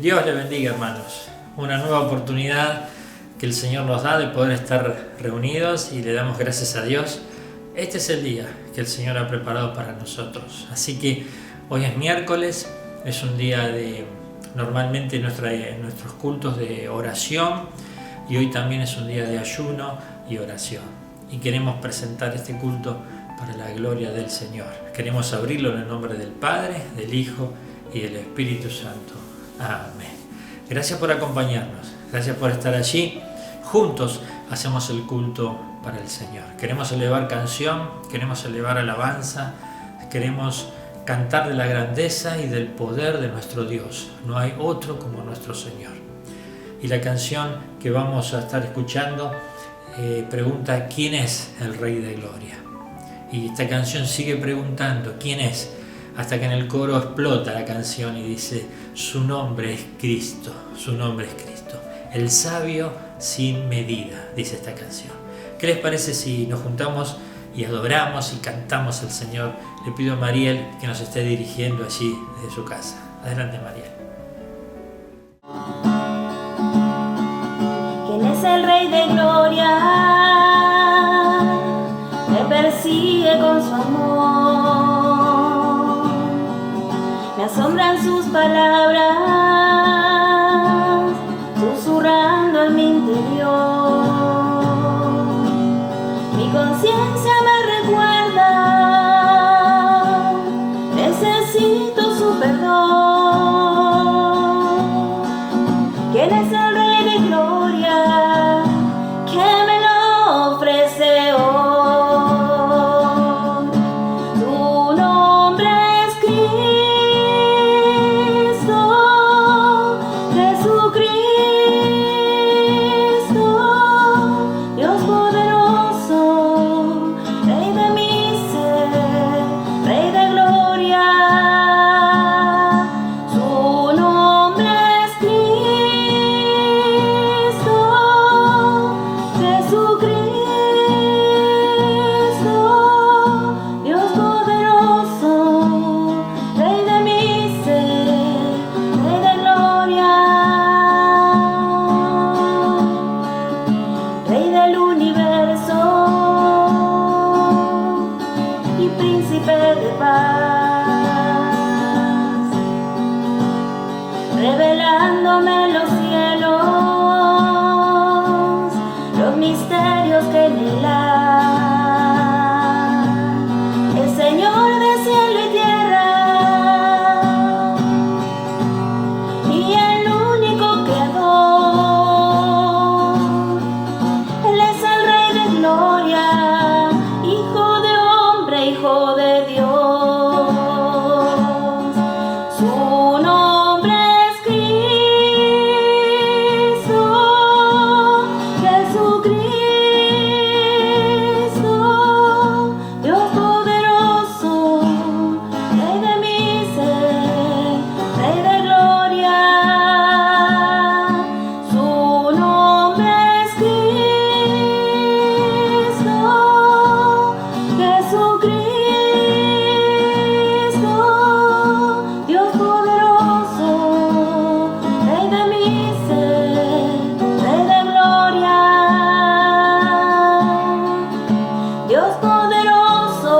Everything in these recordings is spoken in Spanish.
Dios le bendiga, hermanos. Una nueva oportunidad que el Señor nos da de poder estar reunidos y le damos gracias a Dios. Este es el día que el Señor ha preparado para nosotros. Así que hoy es miércoles, es un día de normalmente nuestros cultos de oración y hoy también es un día de ayuno y oración. Y queremos presentar este culto para la gloria del Señor. Queremos abrirlo en el nombre del Padre, del Hijo y del Espíritu Santo. Amén. Gracias por acompañarnos, gracias por estar allí. Juntos hacemos el culto para el Señor. Queremos elevar canción, queremos elevar alabanza, queremos cantar de la grandeza y del poder de nuestro Dios. No hay otro como nuestro Señor. Y la canción que vamos a estar escuchando pregunta ¿quién es el Rey de Gloria? Y esta canción sigue preguntando ¿quién es? Hasta que en el coro explota la canción y dice su nombre es Cristo, su nombre es Cristo. El sabio sin medida, dice esta canción. ¿Qué les parece si nos juntamos y adoramos y cantamos al Señor? Le pido a Mariel que nos esté dirigiendo allí desde su casa. Adelante, Mariel. ¿Quién es el Rey de Gloria? Me persigue con su amor. Me asombran sus palabras, susurrando en mi interior. Mi conciencia me recuerda, necesito su perdón. ¿Quién es el Rey de Gloria que me lo ofrece hoy? Tu nombre es Cristo, Jesucristo, Dios poderoso, Rey de mi ser, Rey de gloria. Su nombre es Cristo, Jesucristo, Dios poderoso, Rey de mi ser, Rey de gloria. Rey del universo y príncipe de paz, revelándome los cielos, los misterios que en él hay. El Señor de cielo y tierra y el único creador. Él es el Rey de Gloria, Hijo de hombre, Hijo de Dios. Su nombre es Cristo, Jesucristo, Dios poderoso, Rey de mi ser, Rey de gloria. Su nombre es Cristo, Jesucristo, Dios poderoso, Rey de mi ser, Rey de gloria. Dios poderoso,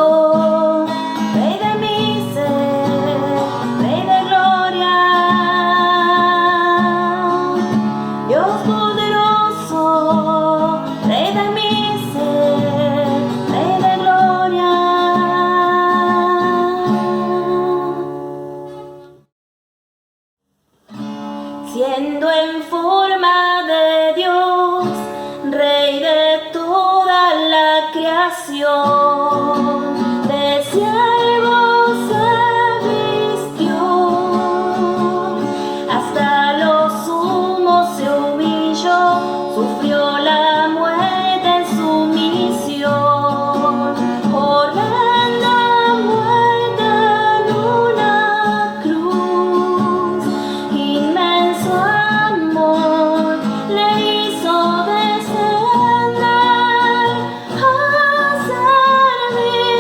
Rey de mi ser, Rey de gloria. Dios poderoso, Rey de mi ser, Rey de gloria. Siendo en forma de Dios, Rey de toda la creación, de siervo se vistió, hasta lo sumo se humilló, sufrió la muerte en sumisión, horrenda muerte en una cruz, inmenso amor le hizo descender a servir.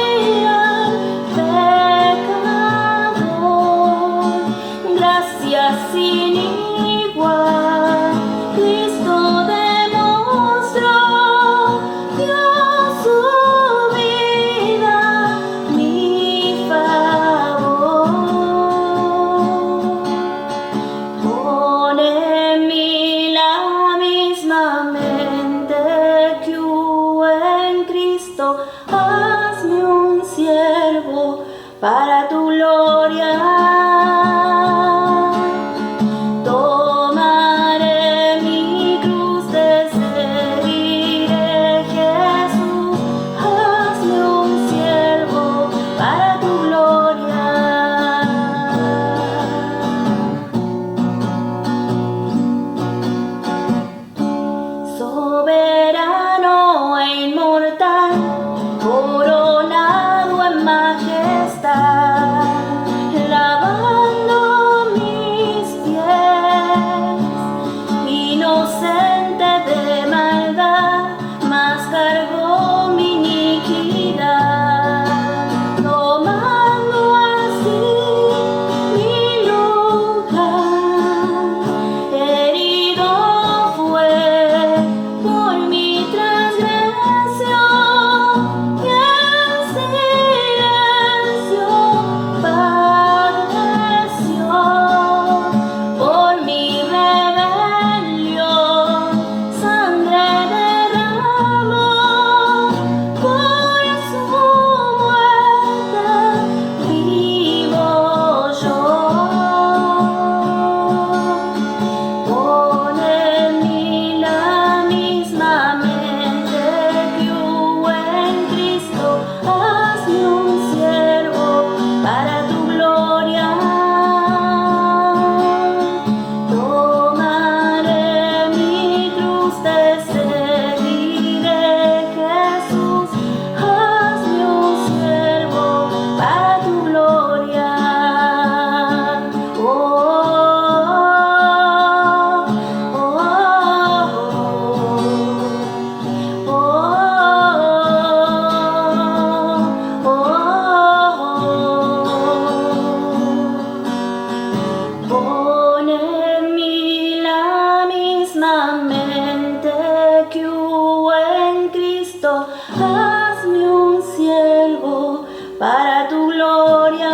Cristo, hazme un siervo para tu gloria.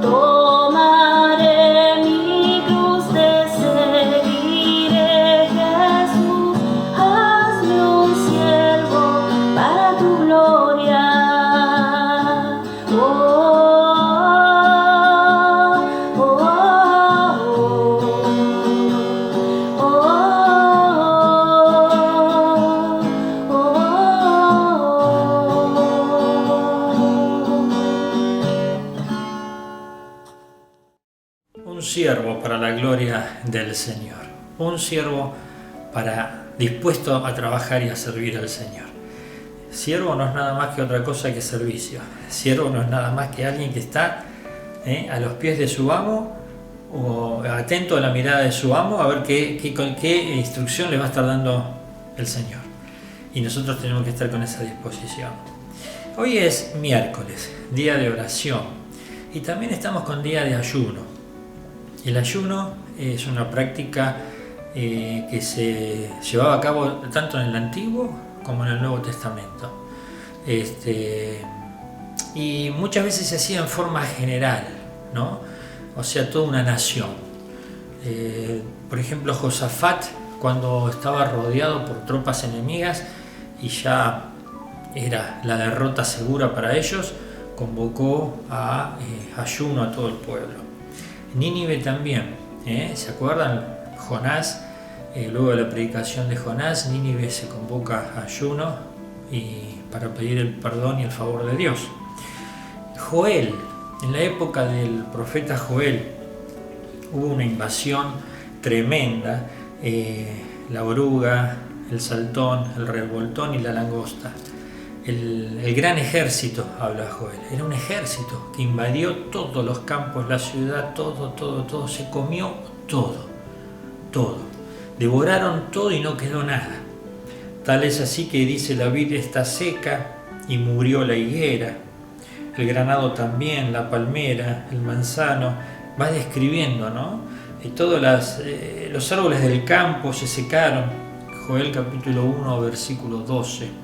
Tomaré mi cruz, te seguiré, Jesús, hazme un siervo para tu gloria. Un siervo para la gloria del Señor, un siervo dispuesto a trabajar y a servir al Señor. Siervo no es nada más que otra cosa que servicio. Siervo no es nada más que alguien que está a los pies de su amo o atento a la mirada de su amo a ver qué instrucción le va a estar dando el Señor. Y nosotros tenemos que estar con esa disposición. Hoy es miércoles, día de oración, y también estamos con día de ayuno. El ayuno es una práctica que se llevaba a cabo tanto en el Antiguo como en el Nuevo Testamento. Y muchas veces se hacía en forma general, ¿no? O sea, toda una nación. Por ejemplo, Josafat, cuando estaba rodeado por tropas enemigas y ya era la derrota segura para ellos, convocó a ayuno a todo el pueblo. Nínive también, ¿se acuerdan? Jonás, luego de la predicación de Jonás, Nínive se convoca a ayuno para pedir el perdón y el favor de Dios. Joel, en la época del profeta Joel, hubo una invasión tremenda, la oruga, el saltón, el revoltón y la langosta. El gran ejército, habla Joel, era un ejército que invadió todos los campos, la ciudad, todo, se comió todo. Devoraron todo y no quedó nada. Tal es así que dice: la vid está seca y murió la higuera, el granado también, la palmera, el manzano. Va describiendo, ¿no? Y todos los árboles del campo se secaron. Joel capítulo 1, versículo 12.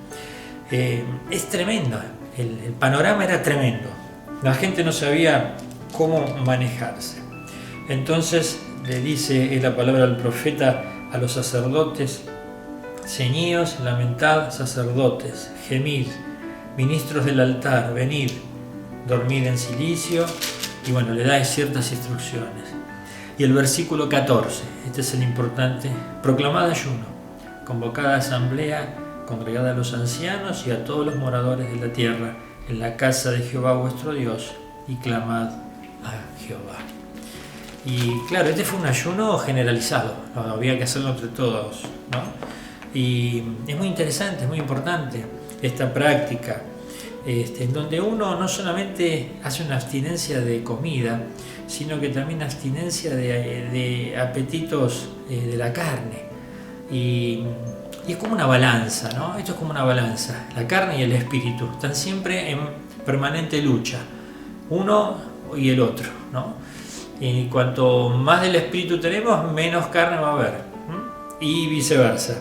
Es tremendo, el panorama era tremendo, la gente no sabía cómo manejarse. Entonces le dice la palabra del profeta a los sacerdotes: ceñíos, lamentad, sacerdotes, gemid, ministros del altar, venid, dormid en cilicio. Y bueno, le da ciertas instrucciones. Y el versículo 14, este es el importante: proclamad ayuno, convocad asamblea, congregad a los ancianos y a todos los moradores de la tierra en la casa de Jehová vuestro Dios, y clamad a Jehová. Y claro, este fue un ayuno generalizado, ¿no? Había que hacerlo entre todos, ¿no? Y es muy interesante, es muy importante esta práctica, en donde uno no solamente hace una abstinencia de comida, sino que también abstinencia de apetitos de la carne. Y es como una balanza, ¿no? Esto es como una balanza. La carne y el espíritu están siempre en permanente lucha, uno y el otro, ¿no? Y cuanto más del espíritu tenemos, menos carne va a haber, y viceversa.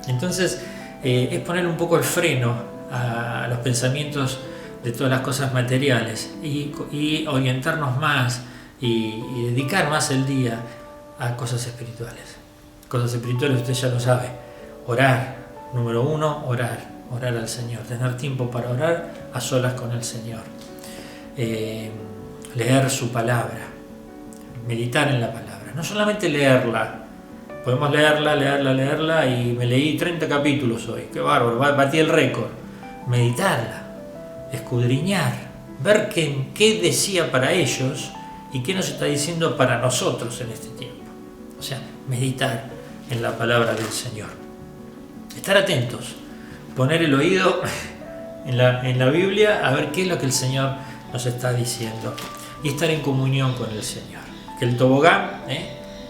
Entonces, es poner un poco el freno a los pensamientos de todas las cosas materiales y orientarnos más y dedicar más el día a cosas espirituales. Cosas espirituales, usted ya lo sabe. Orar, número 1, orar al Señor, tener tiempo para orar a solas con el Señor, leer su palabra, meditar en la palabra, no solamente leerla. Podemos leerla y me leí 30 capítulos hoy, qué bárbaro, batí el récord. Meditarla, escudriñar, ver qué decía para ellos y qué nos está diciendo para nosotros en este tiempo. O sea, meditar en la palabra del Señor. Estar atentos, poner el oído en la Biblia a ver qué es lo que el Señor nos está diciendo y estar en comunión con el Señor. Que el tobogán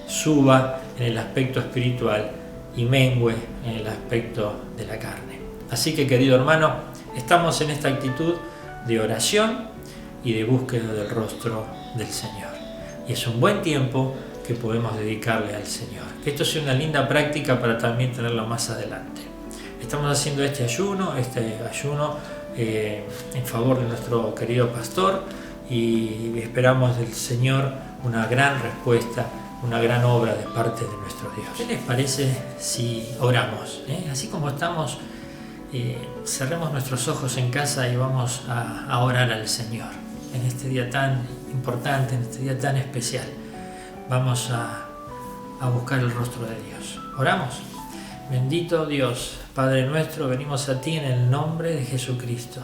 suba en el aspecto espiritual y mengüe en el aspecto de la carne. Así que, querido hermano, estamos en esta actitud de oración y de búsqueda del rostro del Señor. Y es un buen tiempo que podemos dedicarle al Señor. Que esto sea una linda práctica para también tenerlo más adelante. Estamos haciendo este ayuno en favor de nuestro querido pastor, y esperamos del Señor una gran respuesta, una gran obra de parte de nuestro Dios. ¿Qué les parece si oramos? Así como estamos, cerremos nuestros ojos en casa y vamos a orar al Señor en este día tan importante, en este día tan especial. Vamos a buscar el rostro de Dios. Oramos. Bendito Dios, Padre nuestro, venimos a ti en el nombre de Jesucristo.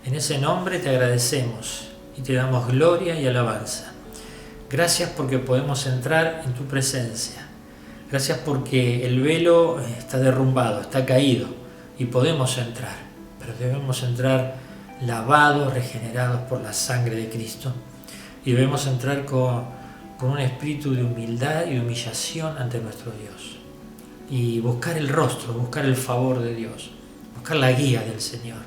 En ese nombre te agradecemos y te damos gloria y alabanza. Gracias porque podemos entrar en tu presencia. Gracias porque el velo está derrumbado, está caído y podemos entrar. Pero debemos entrar lavados, regenerados por la sangre de Cristo. Y debemos entrar con un espíritu de humildad y de humillación ante nuestro Dios. Y buscar el rostro, buscar el favor de Dios, buscar la guía del Señor.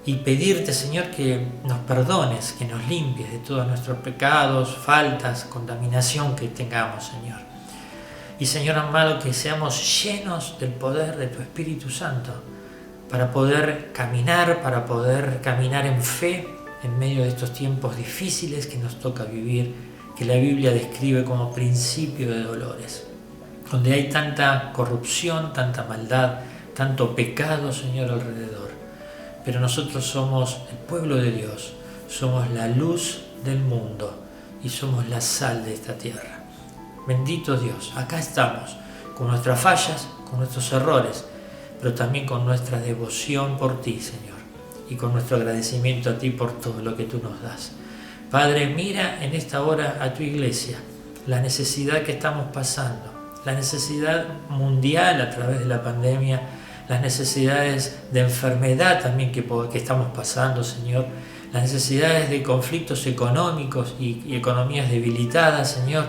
Y pedirte, Señor, que nos perdones, que nos limpies de todos nuestros pecados, faltas, contaminación que tengamos, Señor. Y, Señor amado, que seamos llenos del poder de tu Espíritu Santo para poder caminar en fe en medio de estos tiempos difíciles que nos toca vivir, que la Biblia describe como principio de dolores, donde hay tanta corrupción, tanta maldad, tanto pecado, Señor, alrededor. Pero nosotros somos el pueblo de Dios, somos la luz del mundo y somos la sal de esta tierra. Bendito Dios, acá estamos, con nuestras fallas, con nuestros errores, pero también con nuestra devoción por ti, Señor, y con nuestro agradecimiento a ti por todo lo que tú nos das. Padre, mira en esta hora a tu iglesia, la necesidad que estamos pasando, la necesidad mundial a través de la pandemia, las necesidades de enfermedad también que estamos pasando, Señor, las necesidades de conflictos económicos y economías debilitadas, Señor.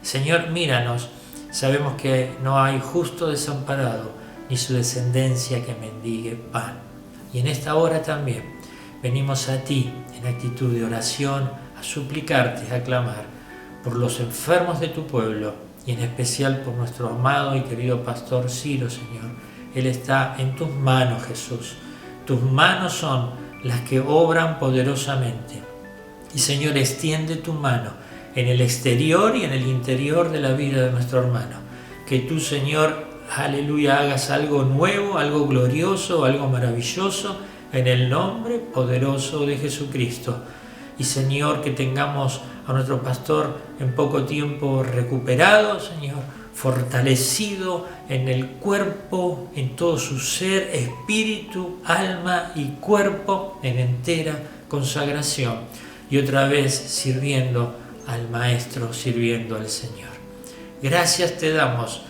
Señor, míranos, sabemos que no hay justo desamparado, ni su descendencia que mendigue pan. Y en esta hora también venimos a ti en actitud de oración, a suplicarte, a clamar por los enfermos de tu pueblo, y en especial por nuestro amado y querido pastor Ciro, Señor. Él está en tus manos, Jesús. Tus manos son las que obran poderosamente. Y, Señor, extiende tu mano en el exterior y en el interior de la vida de nuestro hermano. Que tú, Señor, aleluya, hagas algo nuevo, algo glorioso, algo maravilloso, en el nombre poderoso de Jesucristo. Y, Señor, que tengamos a nuestro pastor en poco tiempo recuperado, Señor, fortalecido en el cuerpo, en todo su ser, espíritu, alma y cuerpo, en entera consagración. Y otra vez sirviendo al Maestro, sirviendo al Señor. Gracias te damos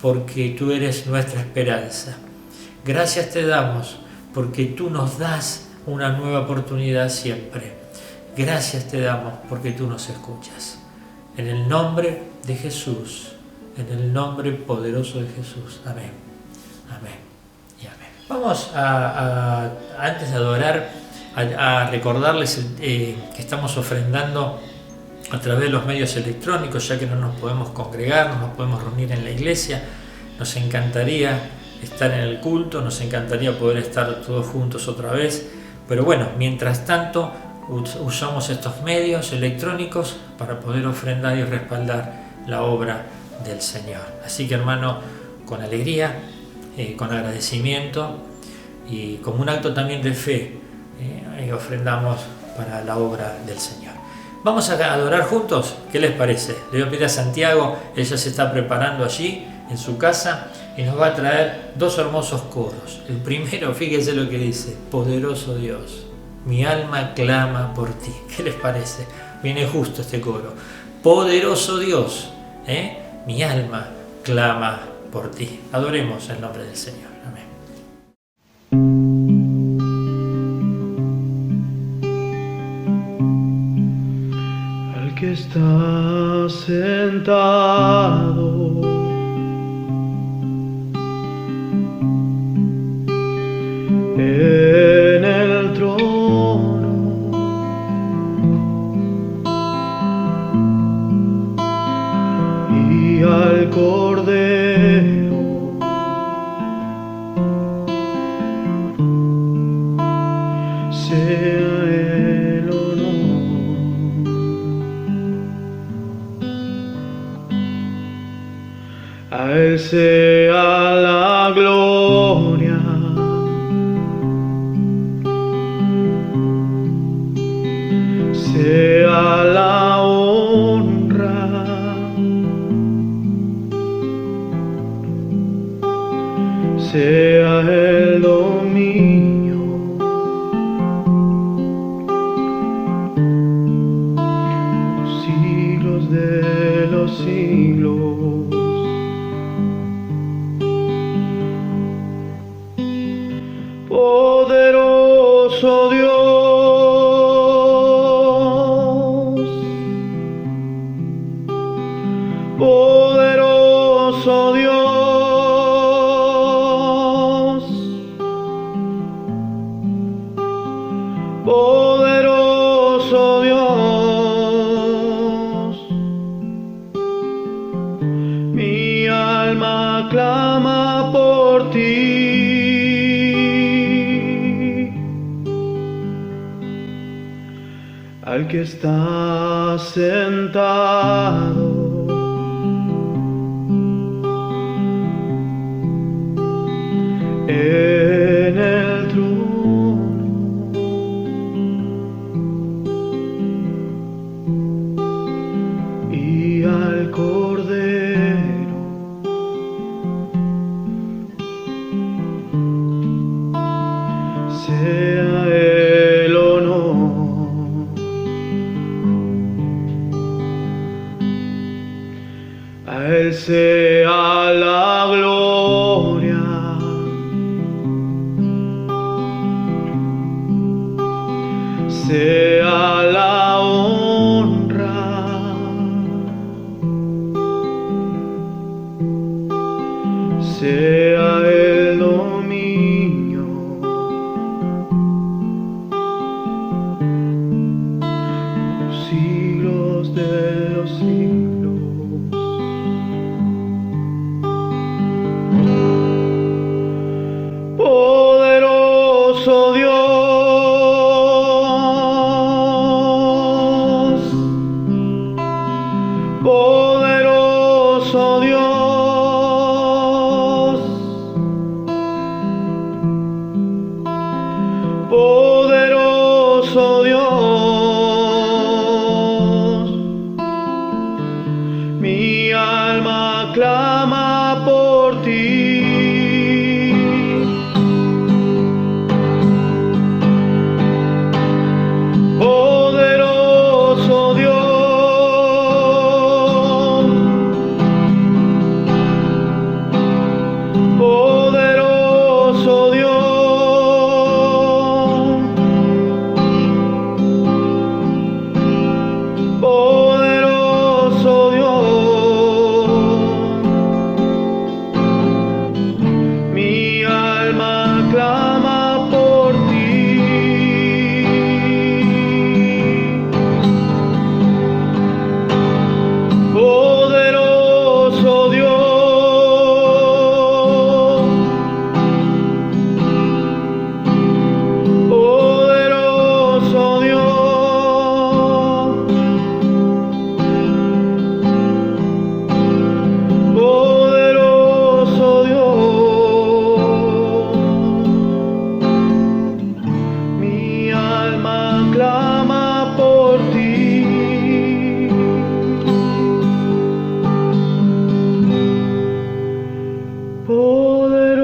porque tú eres nuestra esperanza. Gracias te damos porque tú nos das una nueva oportunidad siempre. Gracias te damos porque tú nos escuchas. En el nombre de Jesús, en el nombre poderoso de Jesús. Amén. Amén y amén. Vamos antes de adorar, a recordarles que estamos ofrendando a través de los medios electrónicos, ya que no nos podemos congregar, no nos podemos reunir en la iglesia. Nos encantaría estar en el culto, nos encantaría poder estar todos juntos otra vez, pero bueno, mientras tanto usamos estos medios electrónicos para poder ofrendar y respaldar la obra del Señor. Así que, hermano, con alegría, con agradecimiento y como un acto también de fe, ofrendamos para la obra del Señor. Vamos a adorar juntos, ¿qué les parece? Le voy a pedir a Santiago, él ya se está preparando allí en su casa y nos va a traer dos hermosos coros. El primero, fíjense lo que dice: poderoso Dios, mi alma clama por ti. ¿Qué les parece? Viene justo este coro. Poderoso Dios, mi alma clama por ti. Adoremos el nombre del Señor. Amén. Al que está sentado en el trono, sea la gloria, sea la honra, sea el dominio, los siglos de los siglos. Poderoso Dios, poderoso Dios, poderoso Dios, mi alma clama por ti. Al que está sentado en el trono y al Cordero, sea el honor. A Él sea la gloria, sea la honra, sea el dominio, los siglos de los siglos. Poderoso Dios, poderoso Dios, poderoso Dios, mi alma clama por ti. Poderoso Dios, poderoso Dios, poderoso Dios, mi alma clama por ti. Poderoso Dios, poderoso Dios, poderoso Dios, mi alma clama por ti.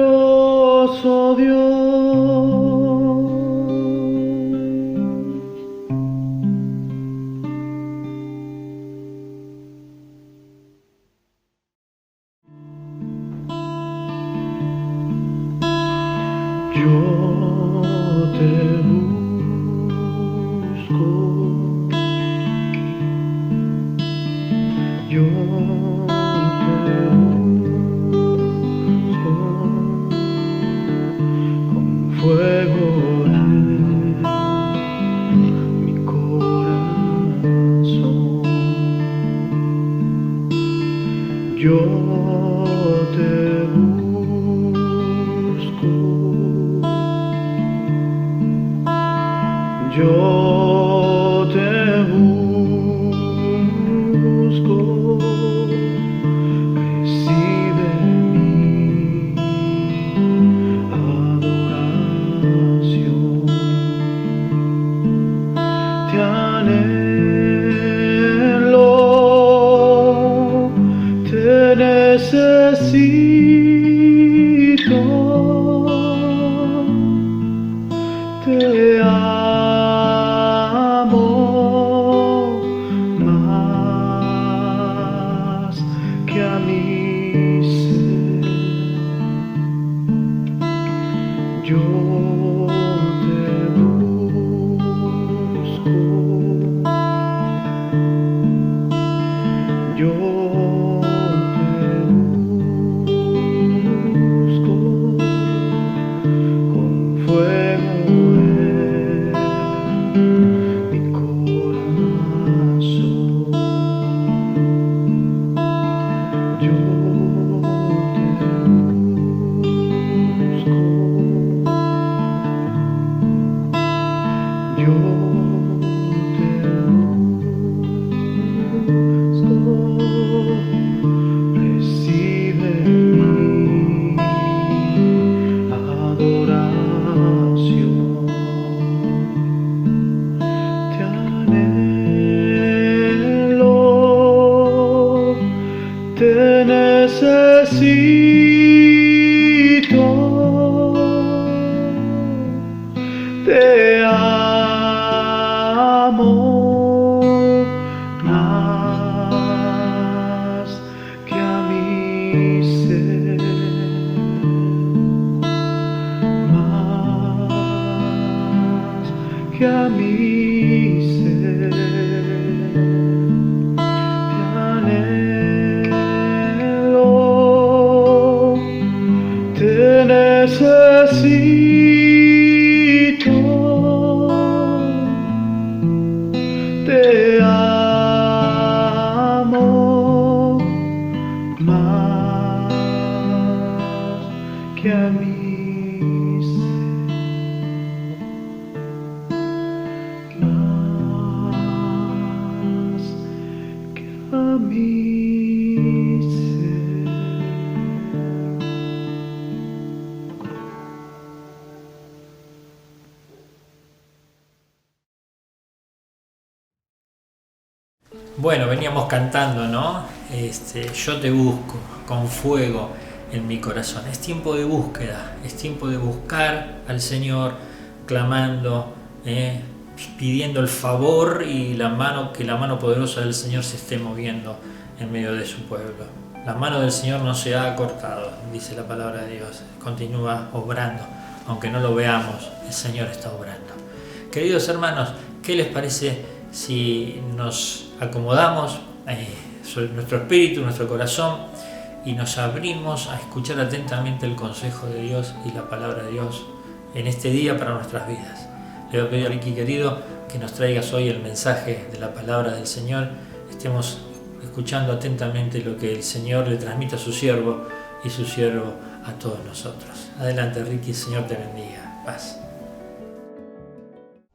Poderoso Dios. Yo te busco, yo te busco con fuego en mi corazón. Yo te busco yo te busco, yo te busco con fuego en mi corazón. Yo recibe mi adoración, te anhelo, te necesito, te amo más que a mi ser, más que a mi ser, te anhelo, te necesito, te amo más que a mi ser, más que a mi ser. Bueno, veníamos cantando, ¿no? Yo te busco con fuego en mi corazón. Es tiempo de búsqueda, es tiempo de buscar al Señor, clamando, pidiendo el favor y que la mano poderosa del Señor se esté moviendo en medio de su pueblo. La mano del Señor no se ha cortado, dice la palabra de Dios. Continúa obrando, aunque no lo veamos, el Señor está obrando. Queridos hermanos, ¿qué les parece si nos acomodamos sobre nuestro espíritu, nuestro corazón y nos abrimos a escuchar atentamente el consejo de Dios y la palabra de Dios en este día para nuestras vidas? Le voy a pedir a Ricky querido que nos traigas hoy el mensaje de la palabra del Señor. Estemos escuchando atentamente lo que el Señor le transmite a su siervo y su siervo a todos nosotros. Adelante Ricky, el Señor te bendiga. Paz.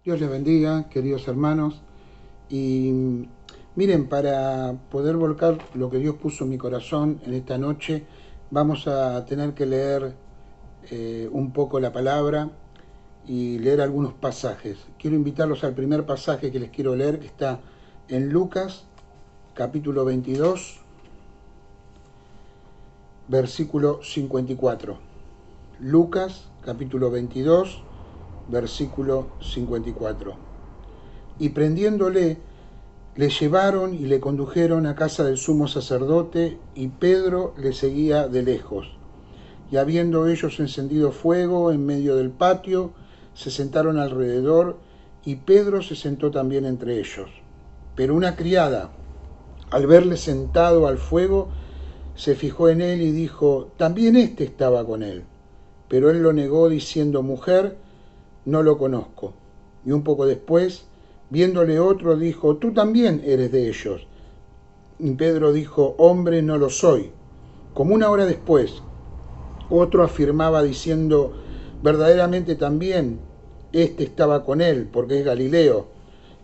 Dios les bendiga, queridos hermanos. Y miren, para poder volcar lo que Dios puso en mi corazón en esta noche, vamos a tener que leer un poco la palabra y leer algunos pasajes. Quiero invitarlos al primer pasaje que les quiero leer, que está en Lucas, capítulo 22, versículo 54. Lucas, capítulo 22, versículo 54. Y prendiéndole, le llevaron y le condujeron a casa del sumo sacerdote, y Pedro le seguía de lejos. Y habiendo ellos encendido fuego en medio del patio, se sentaron alrededor, y Pedro se sentó también entre ellos. Pero una criada, al verle sentado al fuego, se fijó en él y dijo: también éste estaba con él. Pero él lo negó diciendo: mujer, no lo conozco. Y un poco después, viéndole otro, dijo: tú también eres de ellos. Y Pedro dijo: hombre, no lo soy. Como una hora después, otro afirmaba diciendo: verdaderamente también este estaba con él, porque es Galileo.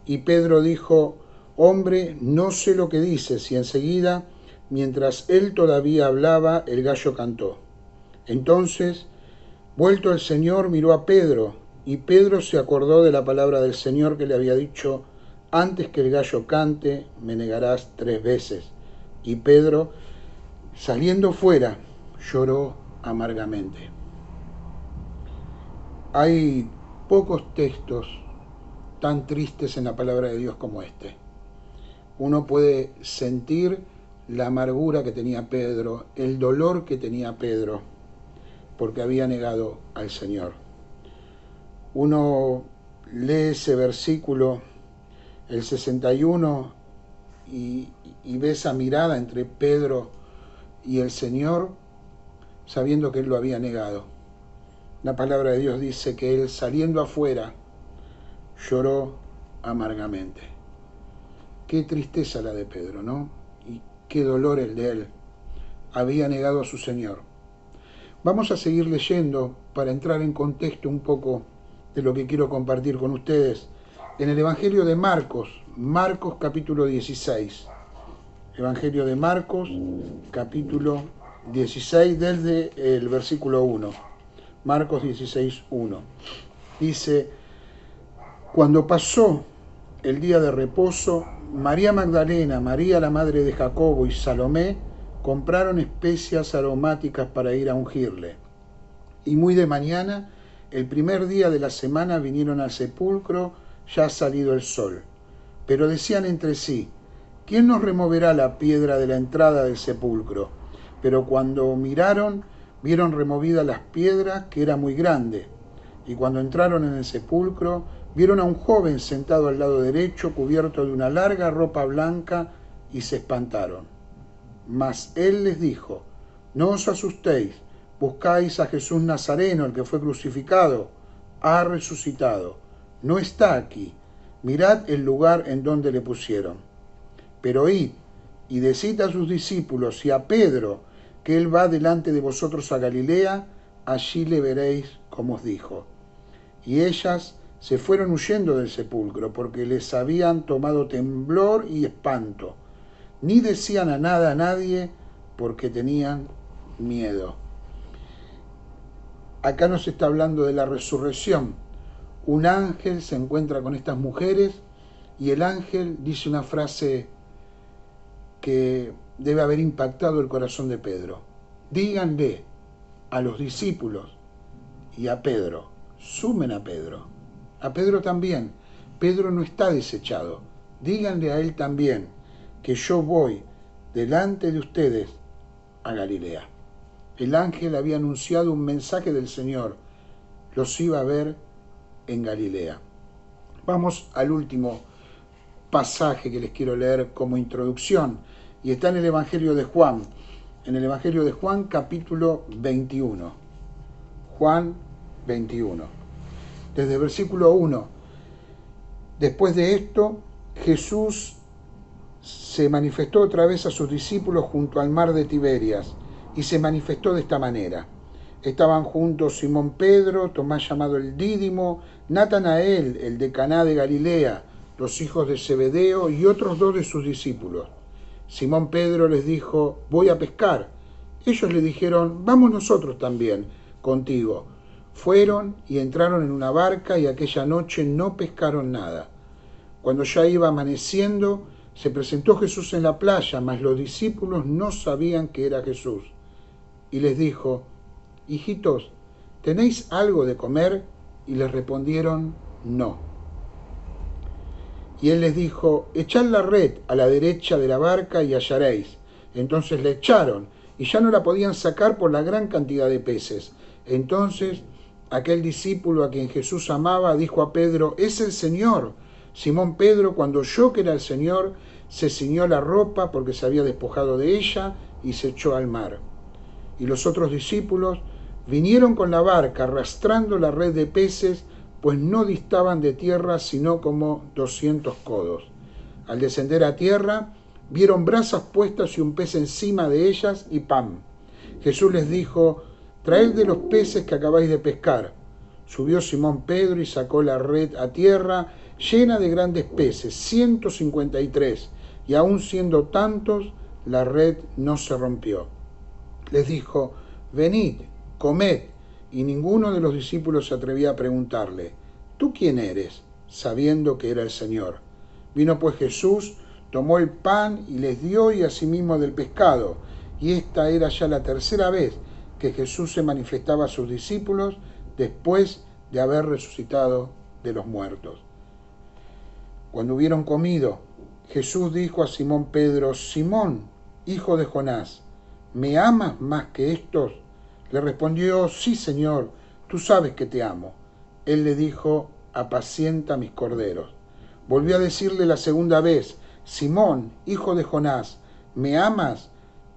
Y Pedro dijo: hombre, no sé lo que dices. Y enseguida, mientras él todavía hablaba, el gallo cantó. Entonces, vuelto el Señor, miró a Pedro, y Pedro se acordó de la palabra del Señor que le había dicho: antes que el gallo cante, me negarás 3 veces. Y Pedro, saliendo fuera, lloró amargamente. Hay pocos textos tan tristes en la palabra de Dios como este. Uno puede sentir la amargura que tenía Pedro, el dolor que tenía Pedro, porque había negado al Señor. Uno lee ese versículo, el 61, y ve esa mirada entre Pedro y el Señor, sabiendo que él lo había negado. La palabra de Dios dice que él, saliendo afuera, lloró amargamente. Qué tristeza la de Pedro, ¿no? Y qué dolor el de él. Había negado a su Señor. Vamos a seguir leyendo para entrar en contexto un poco de lo que quiero compartir con ustedes. En el Evangelio de Marcos, Marcos capítulo 16. Evangelio de Marcos, capítulo 16, desde el versículo 1. Marcos 16, 1. Dice: cuando pasó el día de reposo, María Magdalena, María la madre de Jacobo y Salomé compraron especias aromáticas para ir a ungirle. Y muy de mañana, el primer día de la semana, vinieron al sepulcro, ya ha salido el sol. Pero decían entre sí: ¿quién nos removerá la piedra de la entrada del sepulcro? Pero cuando miraron, vieron removidas las piedras, que era muy grande. Y cuando entraron en el sepulcro, vieron a un joven sentado al lado derecho, cubierto de una larga ropa blanca, y se espantaron. Mas él les dijo: no os asustéis, buscáis a Jesús Nazareno, el que fue crucificado. Ha resucitado, no está aquí. Mirad el lugar en donde le pusieron. Pero id y decid a sus discípulos y a Pedro que él va delante de vosotros a Galilea, allí le veréis como os dijo. Y ellas se fueron huyendo del sepulcro, porque les habían tomado temblor y espanto. Ni decían a nadie, porque tenían miedo. Acá nos está hablando de la resurrección. Un ángel se encuentra con estas mujeres y el ángel dice una frase que debe haber impactado el corazón de Pedro. Díganle a los discípulos y a Pedro, sumen a Pedro también. Pedro no está desechado. Díganle a él también que yo voy delante de ustedes a Galilea. El ángel había anunciado un mensaje del Señor. Los iba a ver en Galilea. Vamos al último pasaje que les quiero leer como introducción, y está en el Evangelio de Juan. En el Evangelio de Juan, capítulo 21. Juan 21. Desde el versículo 1. Después de esto, Jesús se manifestó otra vez a sus discípulos junto al mar de Tiberias, y se manifestó de esta manera. Estaban juntos Simón Pedro, Tomás llamado el Dídimo, Natanael, el de Caná de Galilea, los hijos de Zebedeo y otros 2 de sus discípulos. Simón Pedro les dijo: voy a pescar. Ellos le dijeron: vamos nosotros también contigo. Fueron y entraron en una barca, y aquella noche no pescaron nada. Cuando ya iba amaneciendo, se presentó Jesús en la playa, mas los discípulos no sabían que era Jesús. Y les dijo: hijitos, ¿tenéis algo de comer? Y les respondieron: no. Y él les dijo: echad la red a la derecha de la barca y hallaréis. Entonces la echaron, y ya no la podían sacar por la gran cantidad de peces. Entonces aquel discípulo a quien Jesús amaba dijo a Pedro: es el Señor. Simón Pedro, cuando oyó que era el Señor, se ciñó la ropa porque se había despojado de ella y se echó al mar. Y los otros discípulos vinieron con la barca arrastrando la red de peces, pues no distaban de tierra sino como 200 codos. Al descender a tierra, vieron brasas puestas y un pez encima de ellas y pan. Jesús les dijo: traed de los peces que acabáis de pescar. Subió Simón Pedro y sacó la red a tierra, llena de grandes peces, 153, y aun siendo tantos, la red no se rompió. Les dijo: venid, comed. Y ninguno de los discípulos se atrevía a preguntarle: ¿tú quién eres?, sabiendo que era el Señor. Vino pues Jesús, tomó el pan y les dio, y asimismo del pescado. Y esta era ya la tercera vez que Jesús se manifestaba a sus discípulos después de haber resucitado de los muertos. Cuando hubieron comido, Jesús dijo a Simón Pedro: Simón, hijo de Jonás, ¿me amas más que estos? Le respondió: sí, Señor, tú sabes que te amo. Él le dijo, apacienta mis corderos. Volvió a decirle la segunda vez, Simón, hijo de Jonás, ¿me amas?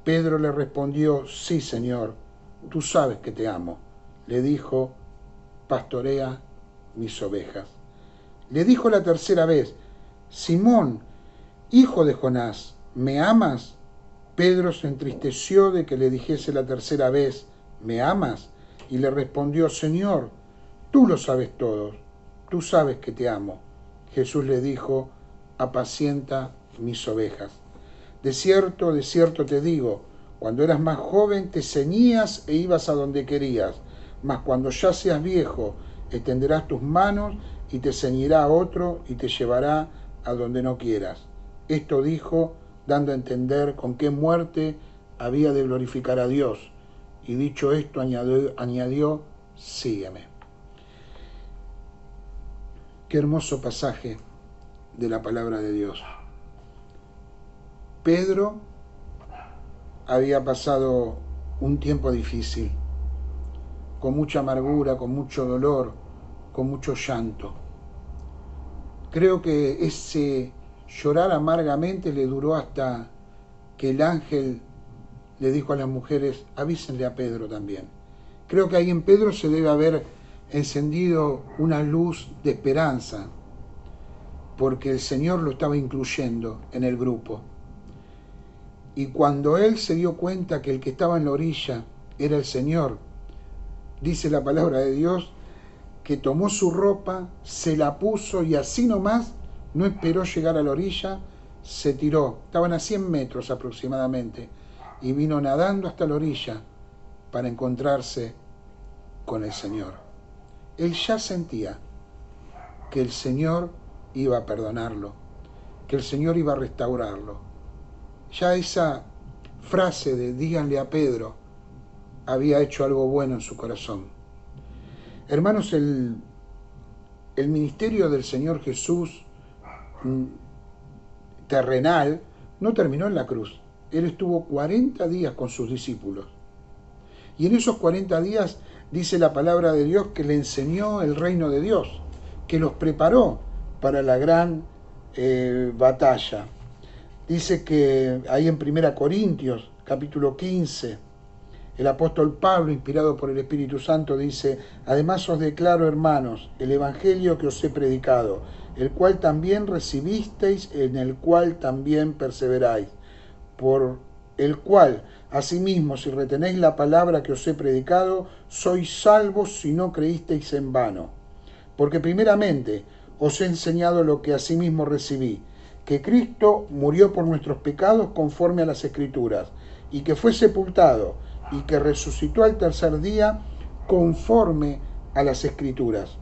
Pedro le respondió, sí, Señor, tú sabes que te amo. Le dijo, pastorea mis ovejas. Le dijo la tercera vez, Simón, hijo de Jonás, ¿me amas? Pedro se entristeció de que le dijese la tercera vez, ¿me amas? Y le respondió, Señor, tú lo sabes todo, tú sabes que te amo. Jesús le dijo, apacienta mis ovejas. De cierto te digo, cuando eras más joven te ceñías e ibas a donde querías, mas cuando ya seas viejo, extenderás tus manos y te ceñirá otro y te llevará a donde no quieras. Esto dijo, dando a entender con qué muerte había de glorificar a Dios. Y dicho esto, añadió, sígueme. Qué hermoso pasaje de la palabra de Dios. Pedro había pasado un tiempo difícil, con mucha amargura, con mucho dolor, con mucho llanto. Creo que ese llorar amargamente le duró hasta que el ángel le dijo a las mujeres, avísenle a Pedro también. Creo que ahí en Pedro se debe haber encendido una luz de esperanza, porque el Señor lo estaba incluyendo en el grupo. Y cuando él se dio cuenta que el que estaba en la orilla era el Señor, dice la palabra de Dios, que tomó su ropa, se la puso y así nomás, no esperó llegar a la orilla, se tiró, estaban a 100 metros aproximadamente, y vino nadando hasta la orilla para encontrarse con el Señor. Él ya sentía que el Señor iba a perdonarlo, que el Señor iba a restaurarlo. Ya esa frase de díganle a Pedro había hecho algo bueno en su corazón. Hermanos, el ministerio del Señor Jesús terrenal no terminó en la cruz. Él estuvo 40 días con sus discípulos. Y en esos 40 días dice la palabra de Dios que le enseñó el reino de Dios, que los preparó para la gran batalla. Dice que ahí en 1 Corintios, capítulo 15, el apóstol Pablo, inspirado por el Espíritu Santo, dice, además os declaro, hermanos, el evangelio que os he predicado, el cual también recibisteis, en el cual también perseveráis, por el cual, asimismo, si retenéis la palabra que os he predicado, sois salvos si no creísteis en vano. Porque primeramente os he enseñado lo que asimismo recibí, que Cristo murió por nuestros pecados conforme a las Escrituras, y que fue sepultado, y que resucitó al tercer día conforme a las Escrituras,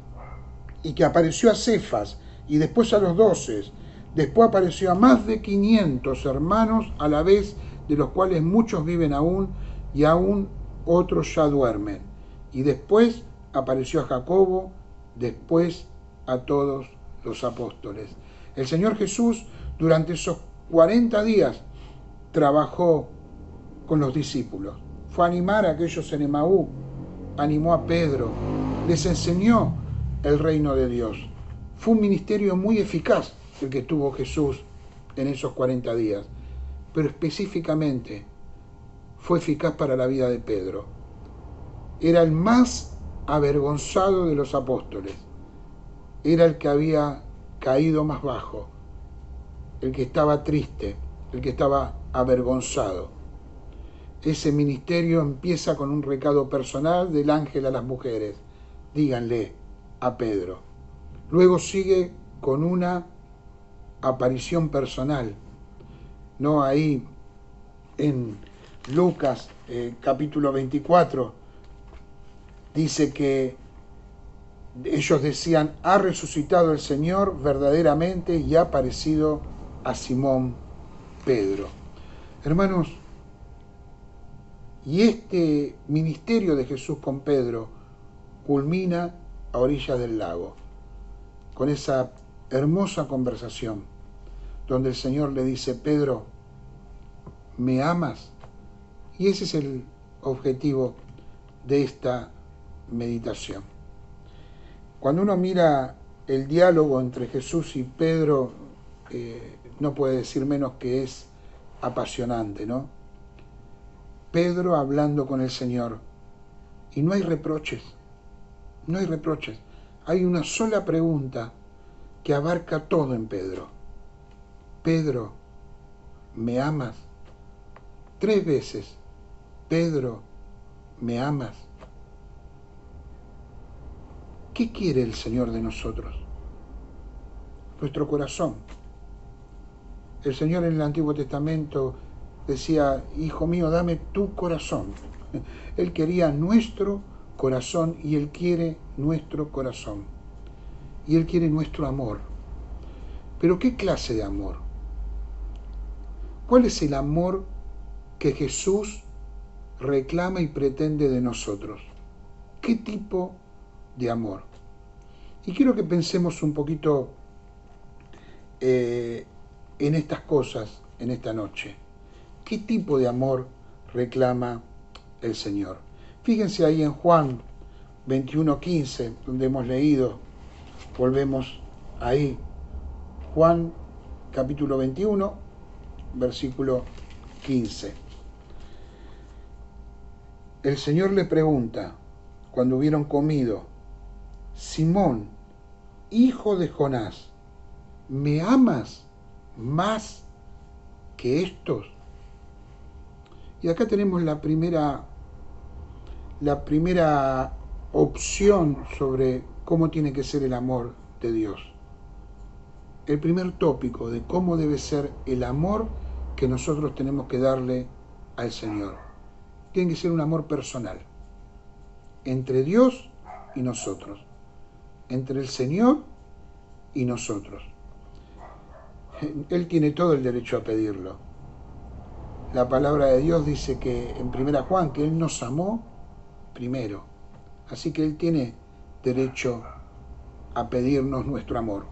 y que apareció a Cefas, y después a los 12, después apareció a más de 500 hermanos a la vez, de los cuales muchos viven aún, y aún otros ya duermen. Y después apareció a Jacobo, después a todos los apóstoles. El Señor Jesús durante esos 40 días trabajó con los discípulos. Fue a animar a aquellos en Emaú, animó a Pedro, les enseñó el reino de Dios. Fue un ministerio muy eficaz el que tuvo Jesús en esos 40 días, pero específicamente fue eficaz para la vida de Pedro. Era el más avergonzado de los apóstoles, era el que había caído más bajo, el que estaba triste, el que estaba avergonzado. Ese ministerio empieza con un recado personal del ángel a las mujeres, díganle a Pedro. Luego sigue con una aparición personal, no ahí en Lucas capítulo 24, dice que ellos decían, ha resucitado el Señor verdaderamente y ha aparecido a Simón Pedro. Hermanos, y este ministerio de Jesús con Pedro culmina a orillas del lago, con esa hermosa conversación, donde el Señor le dice, Pedro, ¿me amas? Y ese es el objetivo de esta meditación. Cuando uno mira el diálogo entre Jesús y Pedro, no puede decir menos que es apasionante, ¿no? Pedro hablando con el Señor, y no hay reproches, no hay reproches. Hay una sola pregunta que abarca todo en Pedro. Pedro, ¿me amas? 3 veces. Pedro, ¿me amas? ¿Qué quiere el Señor de nosotros? Nuestro corazón. El Señor en el Antiguo Testamento decía, hijo mío, dame tu corazón. Él quería nuestro corazón y Él quiere nuestro corazón. Y Él quiere nuestro amor. Pero ¿qué clase de amor? ¿Cuál es el amor que Jesús reclama y pretende de nosotros? ¿Qué tipo de amor? Y quiero que pensemos un poquito en estas cosas en esta noche. ¿Qué tipo de amor reclama el Señor? Fíjense ahí en Juan 21:15, donde hemos leído, volvemos ahí, Juan capítulo 21, versículo 15. El Señor le pregunta, cuando hubieron comido, Simón, hijo de Jonás, ¿me amas más que estos? Y acá tenemos la primera opción sobre cómo tiene que ser el amor de Dios. El primer tópico de cómo debe ser el amor que nosotros tenemos que darle al Señor. Tiene que ser un amor personal, entre Dios y nosotros, entre el Señor y nosotros. Él tiene todo el derecho a pedirlo. La palabra de Dios dice que en 1 Juan que Él nos amó primero. Así que Él tiene derecho a pedirnos nuestro amor.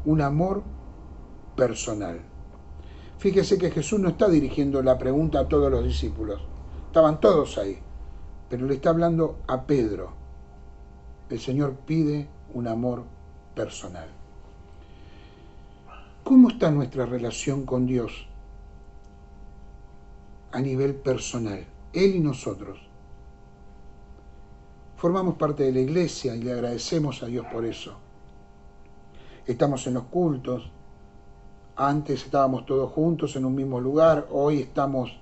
Un amor personal. Fíjese que Jesús no está dirigiendo la pregunta a todos los discípulos. Estaban todos ahí. Pero le está hablando a Pedro. El Señor pide un amor personal. ¿Cómo está nuestra relación con Dios a nivel personal? Él y nosotros. Formamos parte de la iglesia y le agradecemos a Dios por eso. Estamos en los cultos. Antes estábamos todos juntos en un mismo lugar. Hoy estamos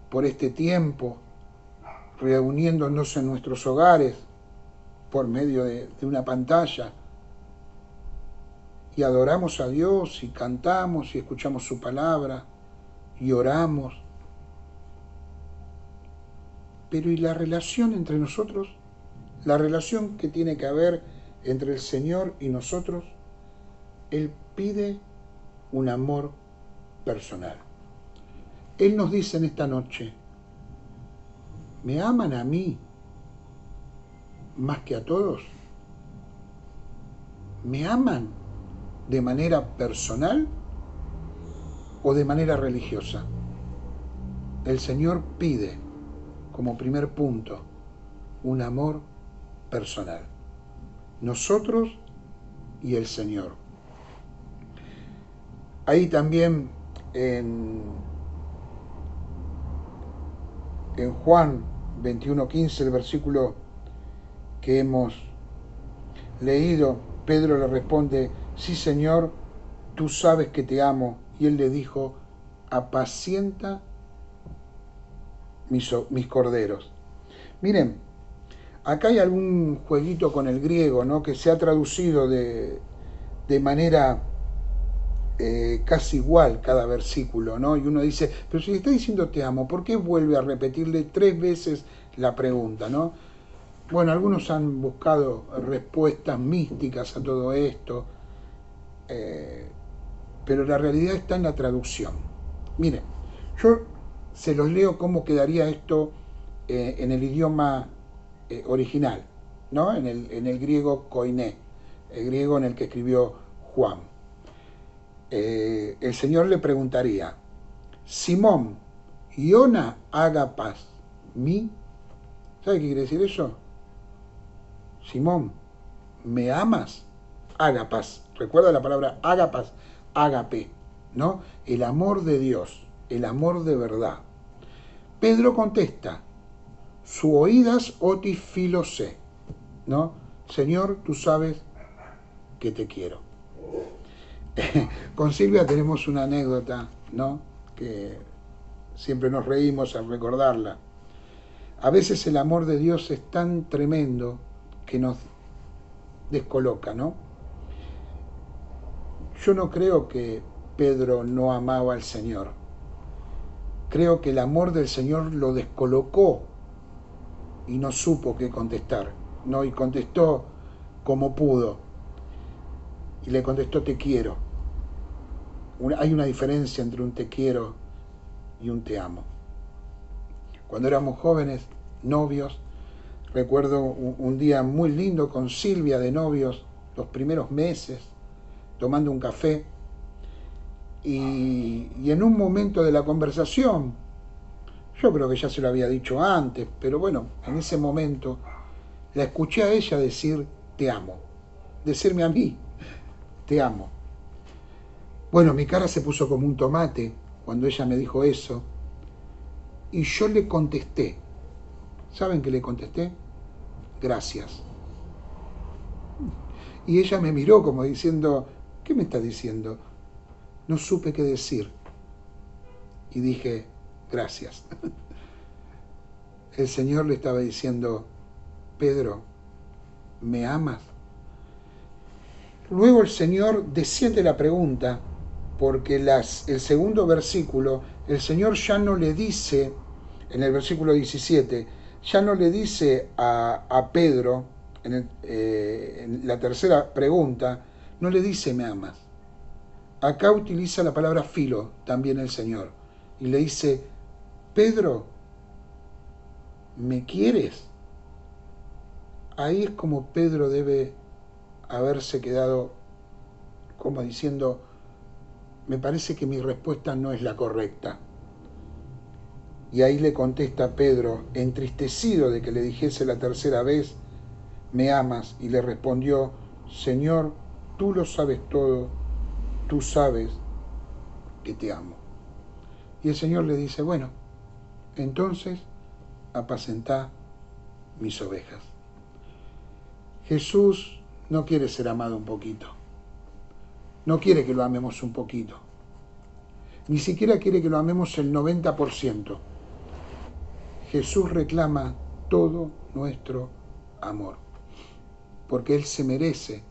por este tiempo reuniéndonos en nuestros hogares por medio de una pantalla. Y adoramos a Dios y cantamos y escuchamos su palabra y oramos. Pero ¿y la relación entre nosotros? La relación que tiene que haber entre el Señor y nosotros. Él pide un amor personal. Él nos dice en esta noche, ¿me aman a mí más que a todos? ¿Me aman de manera personal o de manera religiosa? El Señor pide, como primer punto, un amor personal. Nosotros y el Señor. Ahí también en Juan 21:15, el versículo que hemos leído, Pedro le responde, sí Señor, tú sabes que te amo. Y él le dijo, apacienta mis corderos. Miren, acá hay algún jueguito con el griego, ¿no? Que se ha traducido de manera casi igual cada versículo, ¿no? Y uno dice, pero si está diciendo te amo, ¿por qué vuelve a repetirle 3 veces la pregunta, ¿no? Bueno, algunos han buscado respuestas místicas a todo esto, pero la realidad está en la traducción. Miren, yo se los leo cómo quedaría esto en el idioma original, ¿no? En el griego koiné, el griego en el que escribió Juan. El Señor le preguntaría, Simón, Iona agapas, ¿mi? ¿Sabe qué quiere decir eso? Simón, ¿me amas? Ágapas. ¿Recuerda la palabra ágapas? Ágape, ¿no? El amor de Dios, el amor de verdad. Pedro contesta, su oídas otis filose, ¿no? Señor, tú sabes que te quiero. Con Silvia tenemos una anécdota, ¿no? Que siempre nos reímos al recordarla. A veces el amor de Dios es tan tremendo que nos descoloca, ¿no? Yo no creo que Pedro no amaba al Señor. Creo que el amor del Señor lo descolocó y no supo qué contestar, ¿no? Y contestó como pudo. Y le contestó, te quiero. Hay una diferencia entre un te quiero y un te amo. Cuando éramos jóvenes, novios, recuerdo un día muy lindo con Silvia de novios, los primeros meses, tomando un café, y en un momento de la conversación, yo creo que ya se lo había dicho antes, pero bueno, en ese momento la escuché a ella decir, te amo, decirme a mí, te amo. Bueno, mi cara se puso como un tomate cuando ella me dijo eso, y yo le contesté. ¿Saben qué le contesté? Gracias. Y ella me miró como diciendo, ¿qué me está diciendo? No supe qué decir. Y dije, gracias. El Señor le estaba diciendo, Pedro, ¿me amas? Luego el Señor desciende la pregunta, porque el segundo versículo, el Señor ya no le dice, en el versículo 17, ya no le dice a Pedro, en la tercera pregunta, no le dice me amas. Acá utiliza la palabra filo también el Señor, y le dice, Pedro, ¿me quieres? Ahí es como Pedro debe haberse quedado como diciendo, me parece que mi respuesta no es la correcta. Y ahí le contesta Pedro, entristecido de que le dijese la tercera vez, me amas, y le respondió, Señor, tú lo sabes todo, tú sabes que te amo. Y el Señor le dice, bueno, entonces apacentá mis ovejas. Jesús no quiere ser amado un poquito. No quiere que lo amemos un poquito. Ni siquiera quiere que lo amemos el 90%. Jesús reclama todo nuestro amor, porque Él se merece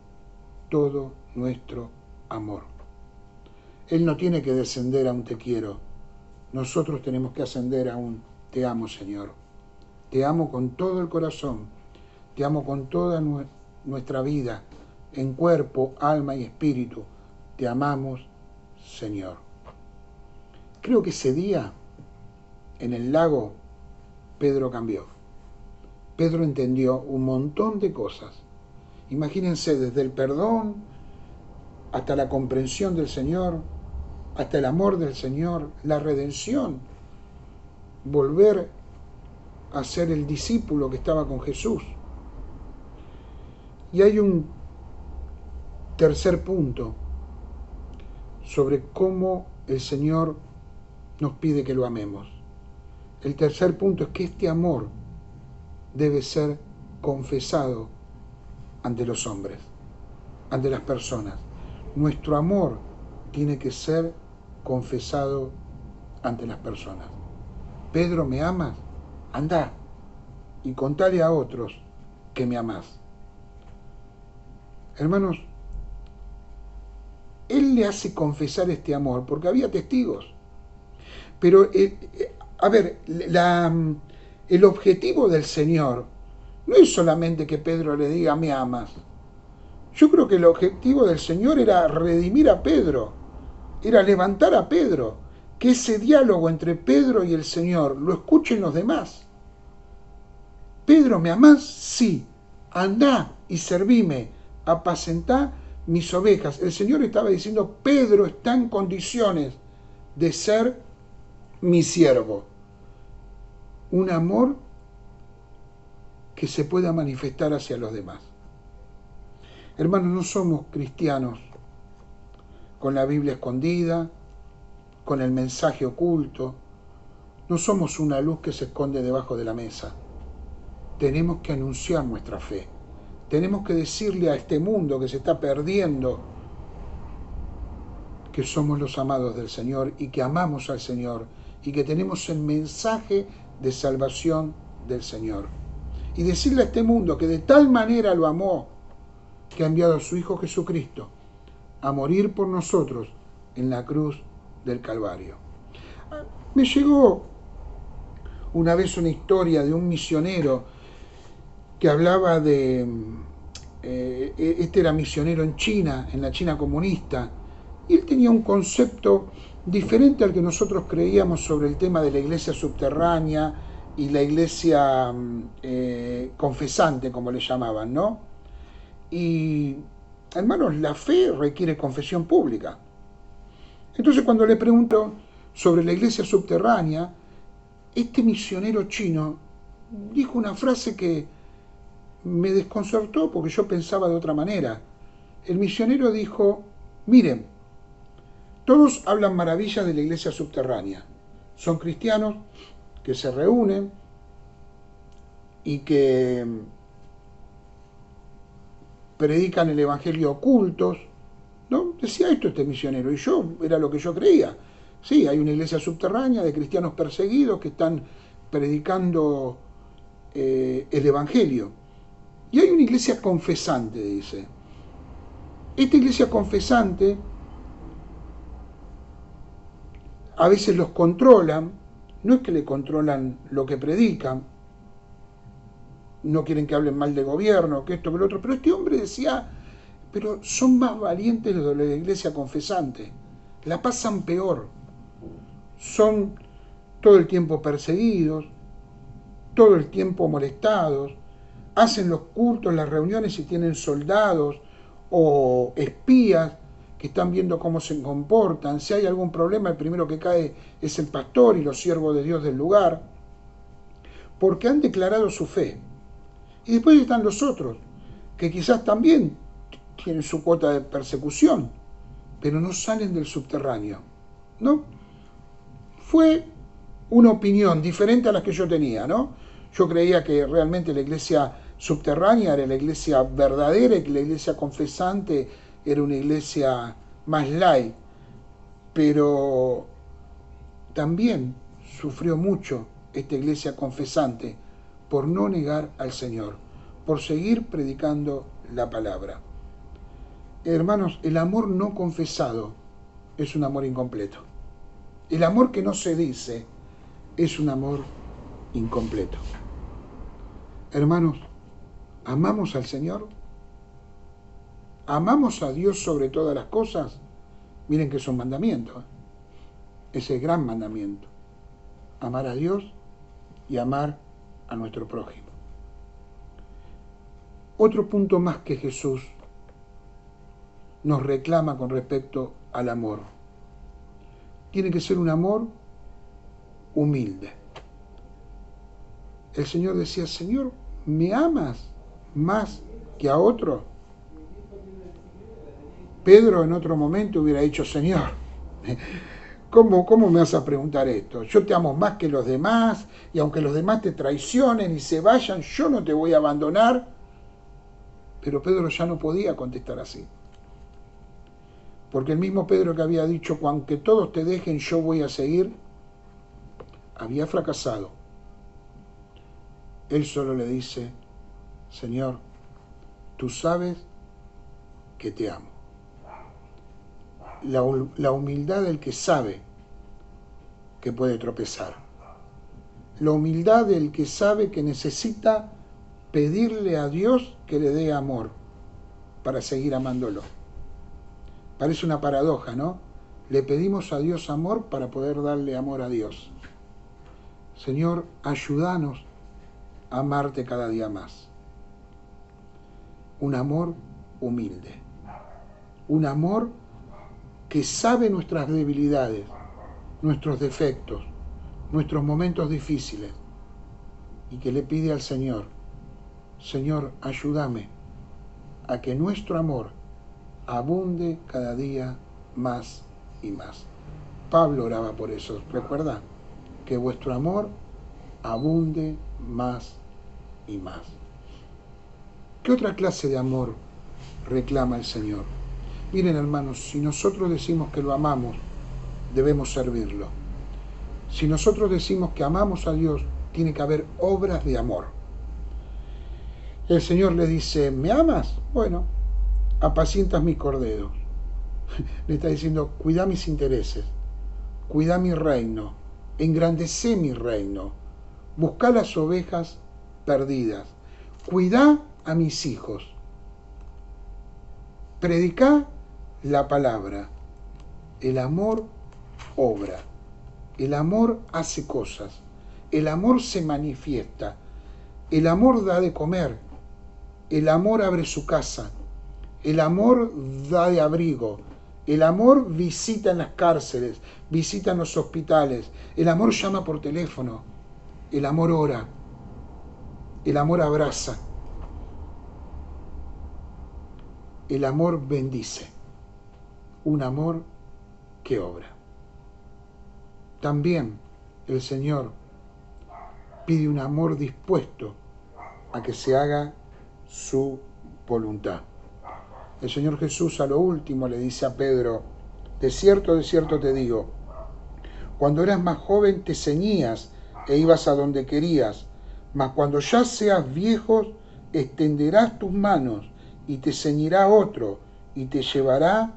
todo nuestro amor. Él no tiene que descender a un te quiero. Nosotros tenemos que ascender a un te amo, Señor. Te amo con todo el corazón. Te amo con toda nuestra vida, en cuerpo, alma y espíritu. Te amamos, Señor. Creo que ese día, en el lago, Pedro cambió. Pedro entendió un montón de cosas. Imagínense, desde el perdón hasta la comprensión del Señor, hasta el amor del Señor, la redención, volver a ser el discípulo que estaba con Jesús. Y hay un tercer punto sobre cómo el Señor nos pide que lo amemos. El tercer punto es que este amor debe ser confesado ante los hombres, ante las personas. Nuestro amor tiene que ser confesado ante las personas. Pedro, ¿me amas? Andá y contale a otros que me amás. Hermanos, Él le hace confesar este amor porque había testigos. Pero, el objetivo del Señor no es solamente que Pedro le diga, me amas. Yo creo que el objetivo del Señor era redimir a Pedro, era levantar a Pedro, que ese diálogo entre Pedro y el Señor lo escuchen los demás. Pedro, ¿me amás? Sí. Andá y servime, apacentá mis ovejas. El Señor estaba diciendo, Pedro está en condiciones de ser mi siervo. Un amor que se pueda manifestar hacia los demás. Hermanos, no somos cristianos con la Biblia escondida, con el mensaje oculto. No somos una luz que se esconde debajo de la mesa. Tenemos que anunciar nuestra fe. Tenemos que decirle a este mundo que se está perdiendo que somos los amados del Señor y que amamos al Señor y que tenemos el mensaje de salvación del Señor. Y decirle a este mundo que de tal manera lo amó que ha enviado a su Hijo Jesucristo a morir por nosotros en la cruz del Calvario. Me llegó una vez una historia de un misionero que hablaba de... este era misionero en China, en la China comunista, y él tenía un concepto diferente al que nosotros creíamos sobre el tema de la iglesia subterránea y la iglesia confesante, como le llamaban, ¿no? Y, hermanos, la fe requiere confesión pública. Entonces, cuando le pregunto sobre la iglesia subterránea, este misionero chino dijo una frase que me desconcertó porque yo pensaba de otra manera. El misionero dijo, miren, todos hablan maravillas de la iglesia subterránea. Son cristianos que se reúnen y que predican el evangelio ocultos, ¿no? Decía esto este misionero, y yo, era lo que yo creía. Sí, hay una iglesia subterránea de cristianos perseguidos que están predicando el evangelio. Y hay una iglesia confesante, dice. Esta iglesia confesante a veces los controlan, no es que le controlan lo que predican, no quieren que hablen mal de gobierno, que esto, que lo otro, pero este hombre decía, pero son más valientes los de la iglesia confesante, la pasan peor, son todo el tiempo perseguidos, todo el tiempo molestados, hacen los cultos, las reuniones y tienen soldados o espías que están viendo cómo se comportan. Si hay algún problema, el primero que cae es el pastor y los siervos de Dios del lugar, porque han declarado su fe. Y después están los otros, que quizás también tienen su cuota de persecución, pero no salen del subterráneo, ¿no? Fue una opinión diferente a la que yo tenía, ¿no? Yo creía que realmente la iglesia subterránea era la iglesia verdadera y que la iglesia confesante era una iglesia más light, pero también sufrió mucho esta iglesia confesante por no negar al Señor, por seguir predicando la palabra. Hermanos, el amor no confesado es un amor incompleto. El amor que no se dice es un amor incompleto. Hermanos, ¿amamos al Señor? ¿Amamos a Dios sobre todas las cosas? Miren que es un mandamiento, es el gran mandamiento. Amar a Dios y amar a nuestro prójimo. Otro punto más que Jesús nos reclama con respecto al amor. Tiene que ser un amor humilde. El Señor decía, Señor, ¿me amas más que a otro? Pedro en otro momento hubiera dicho, Señor, ¿cómo me vas a preguntar esto? Yo te amo más que los demás, y aunque los demás te traicionen y se vayan, yo no te voy a abandonar. Pero Pedro ya no podía contestar así. Porque el mismo Pedro que había dicho, aunque todos te dejen, yo voy a seguir, había fracasado. Él solo le dice, Señor, tú sabes que te amo. La humildad del que sabe que puede tropezar. La humildad del que sabe que necesita pedirle a Dios que le dé amor para seguir amándolo. Parece una paradoja, ¿no? Le pedimos a Dios amor para poder darle amor a Dios. Señor, ayúdanos a amarte cada día más. Un amor humilde. Un amor que sabe nuestras debilidades, nuestros defectos, nuestros momentos difíciles, y que le pide al Señor, Señor, ayúdame a que nuestro amor abunde cada día más y más. Pablo oraba por eso, ¿recuerda? Que vuestro amor abunde más y más. ¿Qué otra clase de amor reclama el Señor? Miren, hermanos, si nosotros decimos que lo amamos, debemos servirlo. Si nosotros decimos que amamos a Dios, tiene que haber obras de amor. El Señor le dice, ¿me amas? Bueno, apacientas mis corderos. Le está diciendo, cuida mis intereses, cuida mi reino, engrandecé mi reino, busca las ovejas perdidas, cuida a mis hijos, predica la palabra. El amor obra, el amor hace cosas, el amor se manifiesta, el amor da de comer, el amor abre su casa, el amor da de abrigo, el amor visita en las cárceles, visita en los hospitales, el amor llama por teléfono, el amor ora, el amor abraza, el amor bendice, un amor que obra. También el Señor pide un amor dispuesto a que se haga su voluntad. El Señor Jesús a lo último le dice a Pedro, de cierto te digo, cuando eras más joven te ceñías e ibas a donde querías, mas cuando ya seas viejo extenderás tus manos y te ceñirá otro y te llevará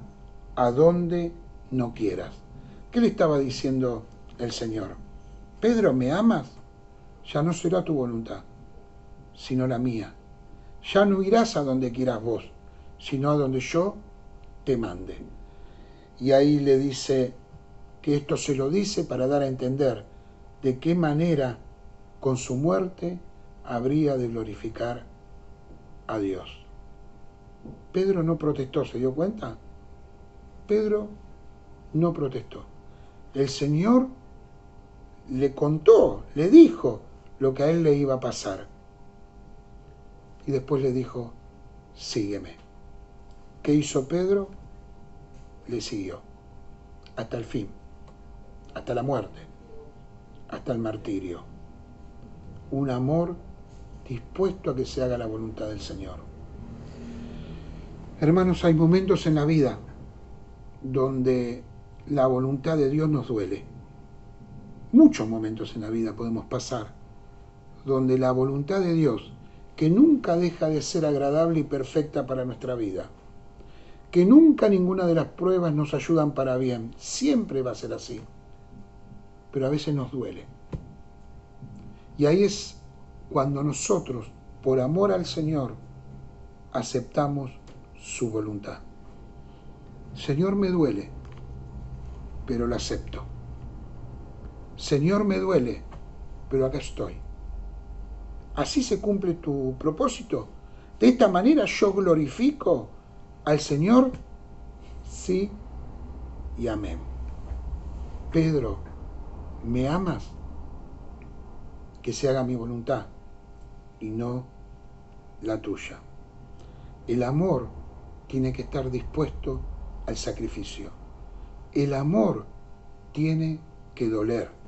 a donde no quieras. ¿Qué le estaba diciendo el Señor? Pedro, ¿me amas? Ya no será tu voluntad, sino la mía. Ya no irás a donde quieras vos, sino a donde yo te mande. Y ahí le dice que esto se lo dice para dar a entender de qué manera con su muerte habría de glorificar a Dios. Pedro no protestó, ¿se dio cuenta? Pedro no protestó. El Señor le contó, le dijo lo que a él le iba a pasar. Y después le dijo, sígueme. ¿Qué hizo Pedro? Le siguió. Hasta el fin. Hasta la muerte. Hasta el martirio. Un amor dispuesto a que se haga la voluntad del Señor. Hermanos, hay momentos en la vida donde la voluntad de Dios nos duele. Muchos momentos en la vida podemos pasar donde la voluntad de Dios, que nunca deja de ser agradable y perfecta para nuestra vida, que nunca ninguna de las pruebas nos ayudan para bien, siempre va a ser así, pero a veces nos duele. Y ahí es cuando nosotros, por amor al Señor, aceptamos su voluntad. Señor, me duele, pero lo acepto. Señor, me duele, pero acá estoy. ¿Así se cumple tu propósito? ¿De esta manera yo glorifico al Señor? Sí y amén. Pedro, ¿me amas? Que se haga mi voluntad y no la tuya. El amor tiene que estar dispuesto al sacrificio. El amor tiene que doler.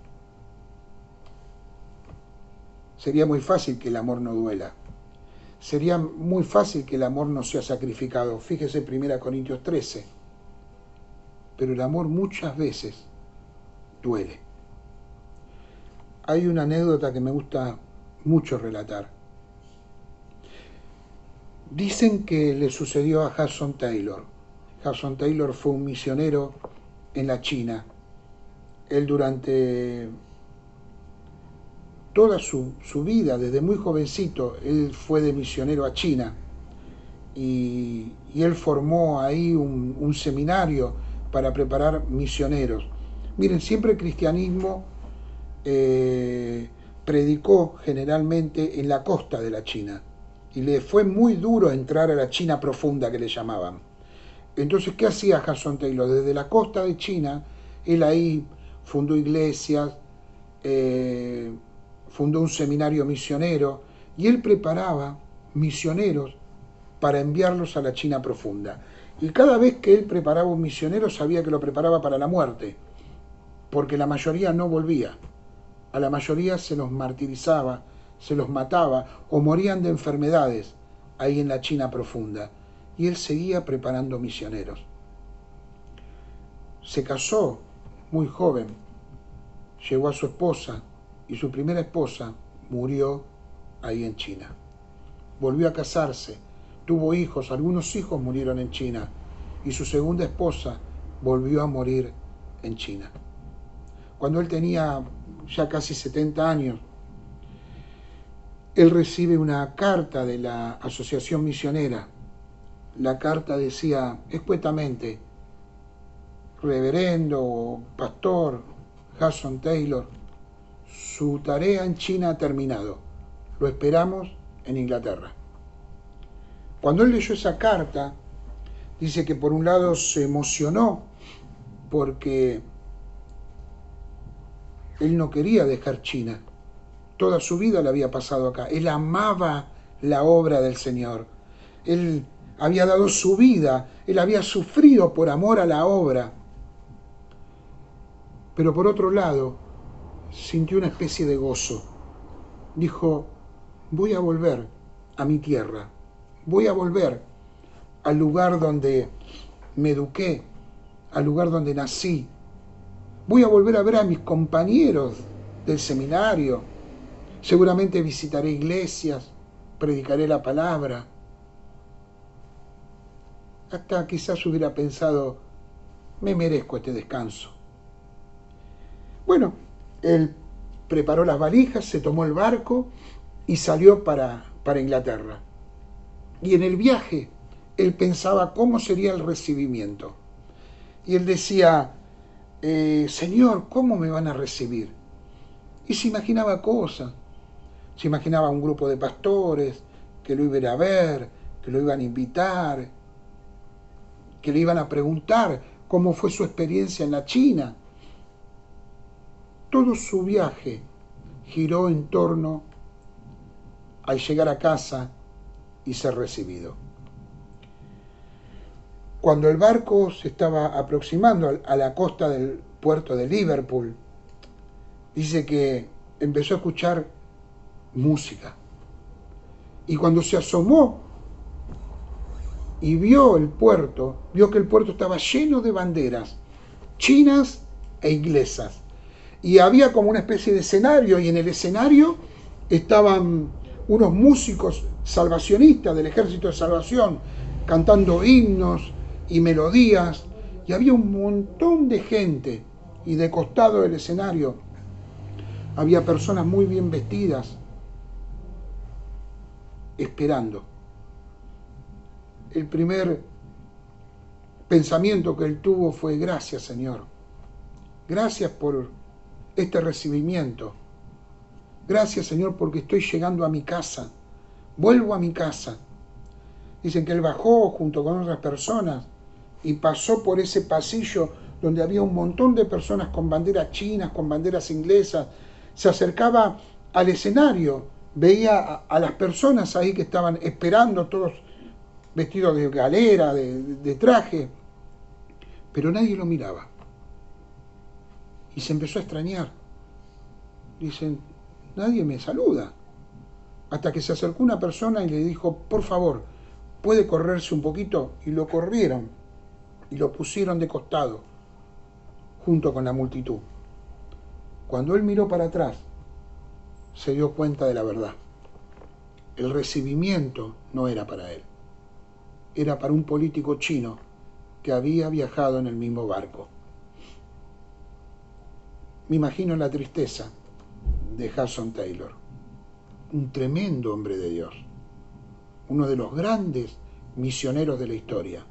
Sería muy fácil que el amor no duela. Sería muy fácil que el amor no sea sacrificado. Fíjese 1 Corintios 13. Pero el amor muchas veces duele. Hay una anécdota que me gusta mucho relatar. Dicen que le sucedió a Hudson Taylor. Hudson Taylor fue un misionero en la China. Él durante toda su vida, desde muy jovencito, él fue de misionero a China y él formó ahí un seminario para preparar misioneros. Miren, siempre el cristianismo predicó generalmente en la costa de la China y le fue muy duro entrar a la China profunda, que le llamaban. Entonces, ¿qué hacía Hudson Taylor? Desde la costa de China, él ahí fundó iglesias, fundó un seminario misionero y él preparaba misioneros para enviarlos a la China profunda. Y cada vez que él preparaba un misionero sabía que lo preparaba para la muerte, porque la mayoría no volvía. A la mayoría se los martirizaba, se los mataba o morían de enfermedades ahí en la China profunda. Y él seguía preparando misioneros. Se casó muy joven, llegó a su esposa y su primera esposa murió ahí en China. Volvió a casarse, tuvo hijos, algunos hijos murieron en China y su segunda esposa volvió a morir en China. Cuando él tenía ya casi 70 años, él recibe una carta de la Asociación Misionera. La carta decía escuetamente: Reverendo o Pastor Hudson Taylor, su tarea en China ha terminado. Lo esperamos en Inglaterra. Cuando él leyó esa carta, dice que por un lado se emocionó porque él no quería dejar China. Toda su vida la había pasado acá. Él amaba la obra del Señor. Él había dado su vida, él había sufrido por amor a la obra. Pero por otro lado, sintió una especie de gozo. Dijo: voy a volver a mi tierra, voy a volver al lugar donde me eduqué, al lugar donde nací. Voy a volver a ver a mis compañeros del seminario. Seguramente visitaré iglesias, predicaré la palabra. Hasta quizás hubiera pensado: me merezco este descanso. Bueno, él preparó las valijas, se tomó el barco y salió para Inglaterra. Y en el viaje, él pensaba cómo sería el recibimiento. Y él decía: Señor, ¿cómo me van a recibir? Y se imaginaba cosas. Se imaginaba un grupo de pastores que lo iban a ver, que lo iban a invitar, que le iban a preguntar cómo fue su experiencia en la China. Todo su viaje giró en torno al llegar a casa y ser recibido. Cuando el barco se estaba aproximando a la costa del puerto de Liverpool, dice que empezó a escuchar música. Y cuando se asomó y vio el puerto, vio que el puerto estaba lleno de banderas chinas e inglesas. Y había como una especie de escenario, y en el escenario estaban unos músicos salvacionistas del Ejército de Salvación cantando himnos y melodías, y había un montón de gente, y de costado del escenario había personas muy bien vestidas esperando. El primer pensamiento que él tuvo fue: gracias, Señor, gracias por este recibimiento. Gracias, Señor, porque estoy llegando a mi casa. Vuelvo a mi casa. Dicen que él bajó junto con otras personas y pasó por ese pasillo donde había un montón de personas con banderas chinas, con banderas inglesas. Se acercaba al escenario, veía a las personas ahí que estaban esperando, todos vestidos de galera, de traje, pero nadie lo miraba. Y se empezó a extrañar. Dicen: nadie me saluda. Hasta que se acercó una persona y le dijo: por favor, ¿puede correrse un poquito? Y lo corrieron y lo pusieron de costado, junto con la multitud. Cuando él miró para atrás, se dio cuenta de la verdad. El recibimiento no era para él. Era para un político chino que había viajado en el mismo barco. Me imagino la tristeza de Hudson Taylor, un tremendo hombre de Dios, uno de los grandes misioneros de la historia.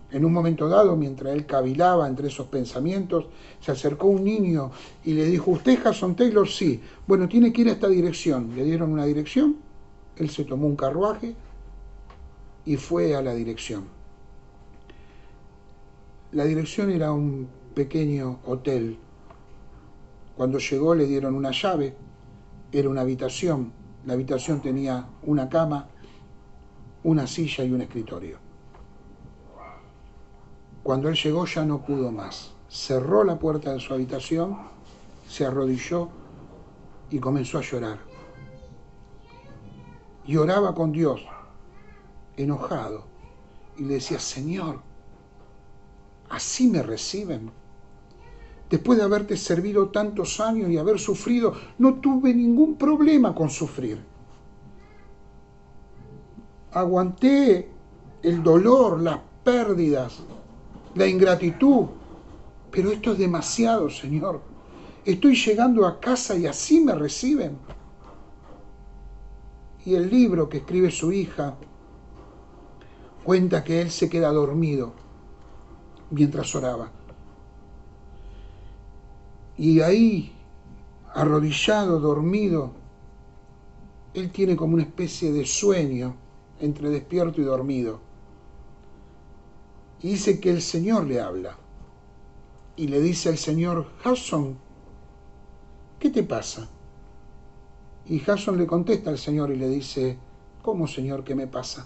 En un momento dado, mientras él cavilaba entre esos pensamientos, se acercó un niño y le dijo: ¿usted es Hudson Taylor? Sí. Bueno, tiene que ir a esta dirección. Le dieron una dirección, él se tomó un carruaje y fue a la dirección. La dirección era un pequeño hotel. Cuando llegó le dieron una llave, era una habitación. La habitación tenía una cama, una silla y un escritorio. Cuando él llegó ya no pudo más. Cerró la puerta de su habitación, se arrodilló y comenzó a llorar. Y oraba con Dios, enojado, y le decía: Señor, ¿así me reciben? Después de haberte servido tantos años y haber sufrido, no tuve ningún problema con sufrir. Aguanté el dolor, las pérdidas, la ingratitud, pero esto es demasiado, Señor. Estoy llegando a casa y así me reciben. Y el libro que escribe su hija cuenta que él se queda dormido mientras oraba. Y ahí, arrodillado, dormido, él tiene como una especie de sueño entre despierto y dormido. Y dice que el Señor le habla. Y le dice al Señor: Jason, ¿qué te pasa? Y Jason le contesta al Señor y le dice: ¿Cómo, Señor, qué me pasa?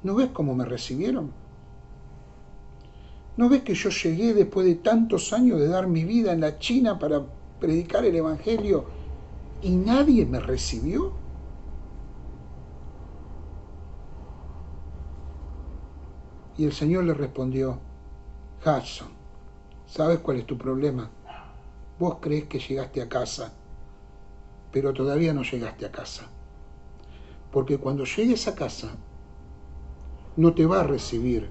¿No ves cómo me recibieron? ¿No ves que yo llegué después de tantos años de dar mi vida en la China para predicar el Evangelio y nadie me recibió? Y el Señor le respondió: Jason, ¿sabes cuál es tu problema? Vos creés que llegaste a casa, pero todavía no llegaste a casa. Porque cuando llegues a casa, no te va a recibir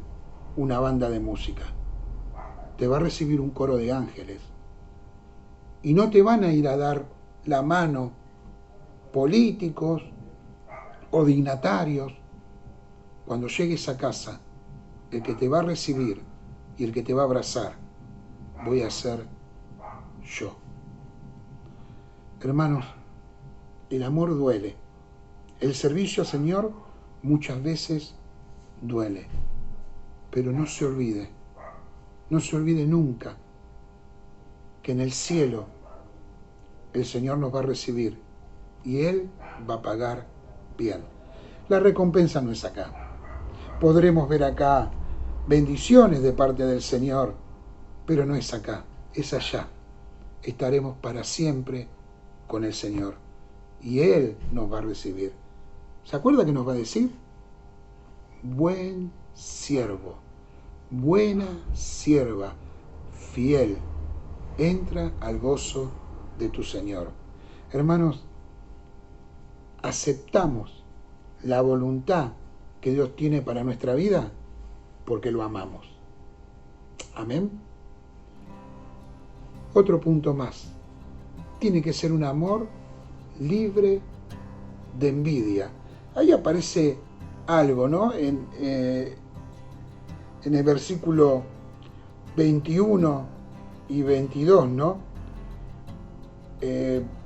una banda de música, te va a recibir un coro de ángeles. Y no te van a ir a dar la mano políticos o dignatarios. Cuando llegues a casa, el que te va a recibir y el que te va a abrazar voy a ser yo. Hermanos, el amor duele. El servicio al Señor muchas veces duele. Pero no se olvide nunca que en el cielo el Señor nos va a recibir y Él va a pagar bien. La recompensa no es acá. Podremos ver acá bendiciones de parte del Señor, pero no es acá, es allá. Estaremos para siempre con el Señor y Él nos va a recibir. ¿Se acuerda que nos va a decir? Buen siervo, buena sierva, fiel, entra al gozo de tu Señor. Hermanos, aceptamos la voluntad que Dios tiene para nuestra vida porque lo amamos. Amén. Otro punto más. Tiene que ser un amor libre de envidia. Ahí aparece algo, ¿no? En el versículo 21 y 22, ¿no?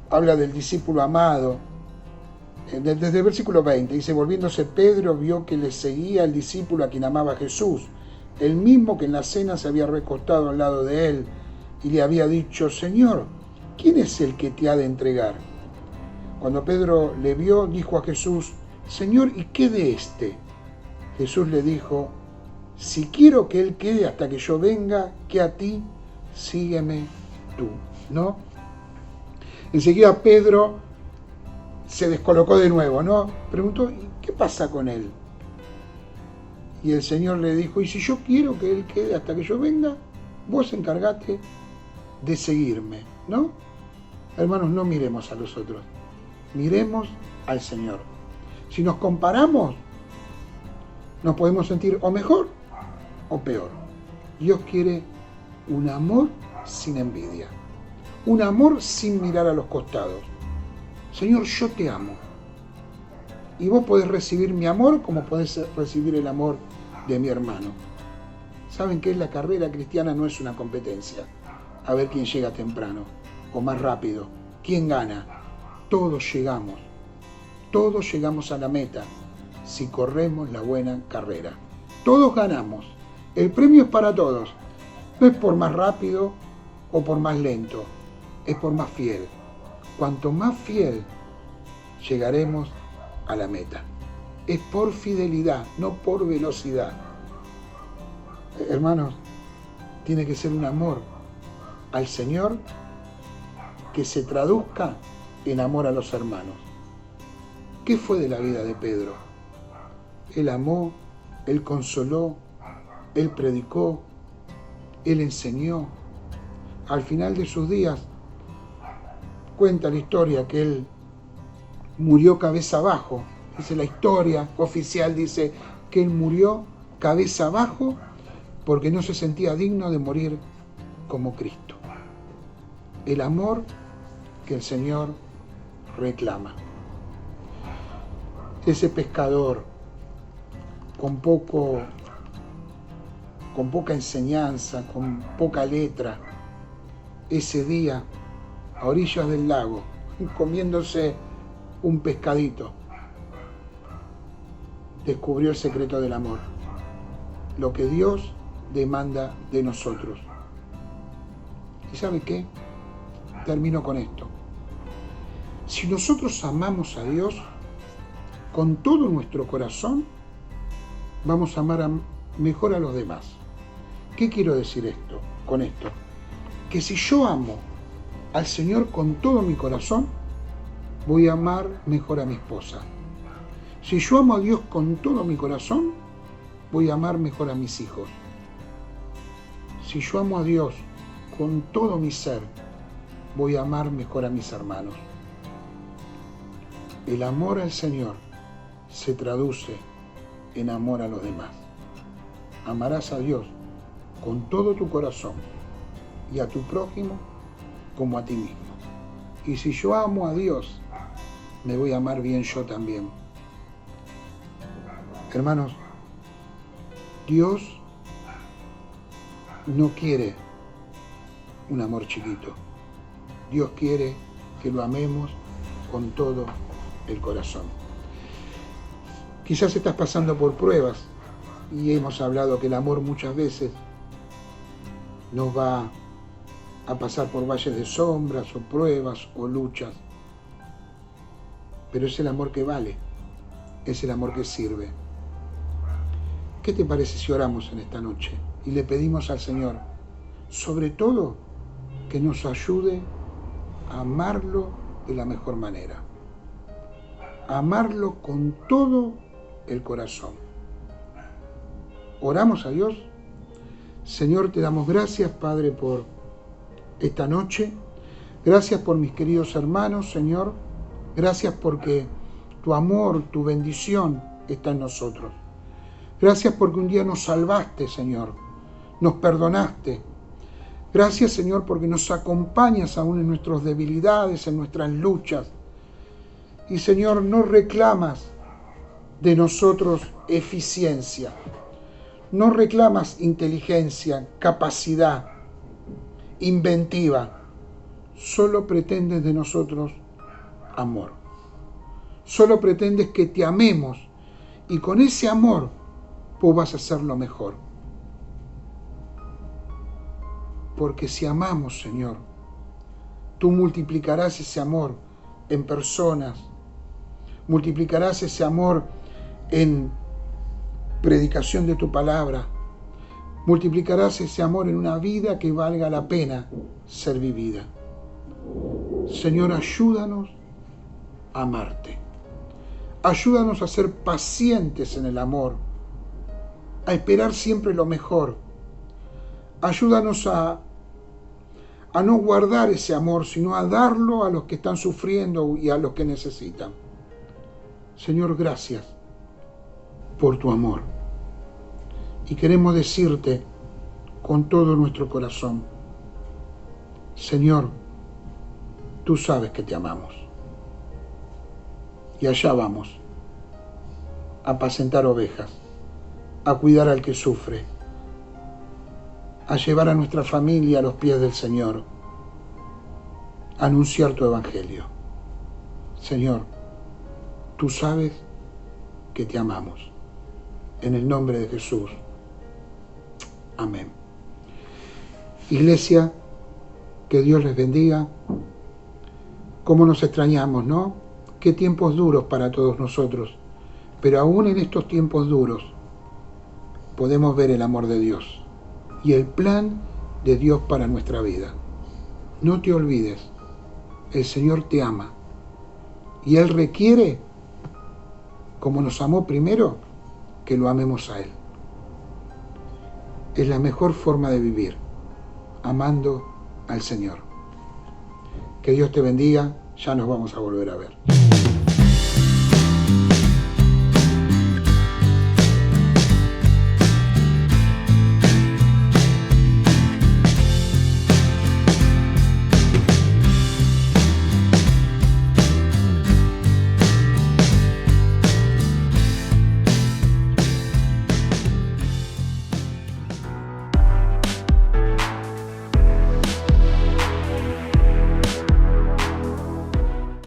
Habla del discípulo amado. Desde el versículo 20 dice: volviéndose Pedro vio que le seguía el discípulo a quien amaba Jesús, el mismo que en la cena se había recostado al lado de él y le había dicho: Señor, ¿quién es el que te ha de entregar? Cuando Pedro le vio, dijo a Jesús: Señor, ¿y qué de éste? Jesús le dijo: si quiero que él quede hasta que yo venga, que a ti, sígueme tú, ¿no? Enseguida Pedro se descolocó de nuevo, ¿no? Preguntó: ¿y qué pasa con él? Y el Señor le dijo: y si yo quiero que él quede hasta que yo venga, vos encargate de seguirme, ¿no? Hermanos, no miremos a los otros, miremos al Señor. Si nos comparamos, nos podemos sentir o mejor o peor. Dios quiere un amor sin envidia, un amor sin mirar a los costados. Señor, yo te amo. Y vos podés recibir mi amor como podés recibir el amor de mi hermano. ¿Saben qué es la carrera cristiana? No es una competencia. A ver quién llega temprano o más rápido. ¿Quién gana? Todos llegamos a la meta si corremos la buena carrera. Todos ganamos. El premio es para todos. No es por más rápido o por más lento. Es por más fiel. Cuanto más fiel, llegaremos a la meta. es por fidelidad, no por velocidad. Hermanos, tiene que ser un amor al Señor que se traduzca en amor a los hermanos. ¿Qué fue de la vida de Pedro? Él amó, él consoló, él predicó, él enseñó. Al final de sus días, cuenta la historia que él murió cabeza abajo. Dice la historia oficial, dice que él murió cabeza abajo porque no se sentía digno de morir como Cristo. El amor que el Señor reclama. Ese pescador con poca enseñanza, con poca letra, ese día a orillas del lago, comiéndose un pescadito, descubrió el secreto del amor, lo que Dios demanda de nosotros. ¿Y sabe qué? Termino con esto. Si nosotros amamos a Dios con todo nuestro corazón, vamos a amar mejor a los demás. ¿Qué quiero decir con esto? Que si yo amo al Señor con todo mi corazón, voy a amar mejor a mi esposa. Si yo amo a Dios con todo mi corazón, voy a amar mejor a mis hijos. Si yo amo a Dios con todo mi ser, voy a amar mejor a mis hermanos. El amor al Señor se traduce en amor a los demás. Amarás a Dios con todo tu corazón y a tu prójimo como a ti mismo. Y si yo amo a Dios, me voy a amar bien yo también. Hermanos, Dios no quiere un amor chiquito. Dios quiere que lo amemos con todo el corazón. Quizás estás pasando por pruebas y hemos hablado que el amor muchas veces nos va a pasar por valles de sombras o pruebas o luchas. Pero es el amor que vale, es el amor que sirve. ¿Qué te parece si oramos en esta noche y le pedimos al Señor, sobre todo, que nos ayude a amarlo de la mejor manera? A amarlo con todo el corazón. Oramos a Dios. Señor, te damos gracias, Padre, por esta noche. Gracias por mis queridos hermanos, Señor. Gracias porque tu amor, tu bendición está en nosotros. Gracias porque un día nos salvaste, Señor. Nos perdonaste. Gracias, Señor, porque nos acompañas aún en nuestras debilidades, en nuestras luchas. Y, Señor, no reclamas de nosotros eficiencia. No reclamas inteligencia, capacidad, inventiva. Solo pretendes de nosotros amor. Solo pretendes que te amemos y con ese amor vos vas a hacerlo mejor. Porque si amamos, Señor, tú multiplicarás ese amor en personas, multiplicarás ese amor en predicación de tu palabra, multiplicarás ese amor en una vida que valga la pena ser vivida. Señor, ayúdanos a amarte. Ayúdanos a ser pacientes en el amor, a esperar siempre lo mejor. Ayúdanos a no guardar ese amor, sino a darlo a los que están sufriendo y a los que necesitan. Señor, gracias por tu amor. Y queremos decirte con todo nuestro corazón, Señor, tú sabes que te amamos. Y allá vamos, a apacentar ovejas, a cuidar al que sufre, a llevar a nuestra familia a los pies del Señor, a anunciar tu evangelio. Señor, tú sabes que te amamos. En el nombre de Jesús. Amén. Iglesia, que Dios les bendiga. Cómo nos extrañamos, ¿no? Qué tiempos duros para todos nosotros. Pero aún en estos tiempos duros podemos ver el amor de Dios y el plan de Dios para nuestra vida. No te olvides, el Señor te ama y Él requiere, como nos amó primero, que lo amemos a Él. Es la mejor forma de vivir, amando al Señor. Que Dios te bendiga, ya nos vamos a volver a ver.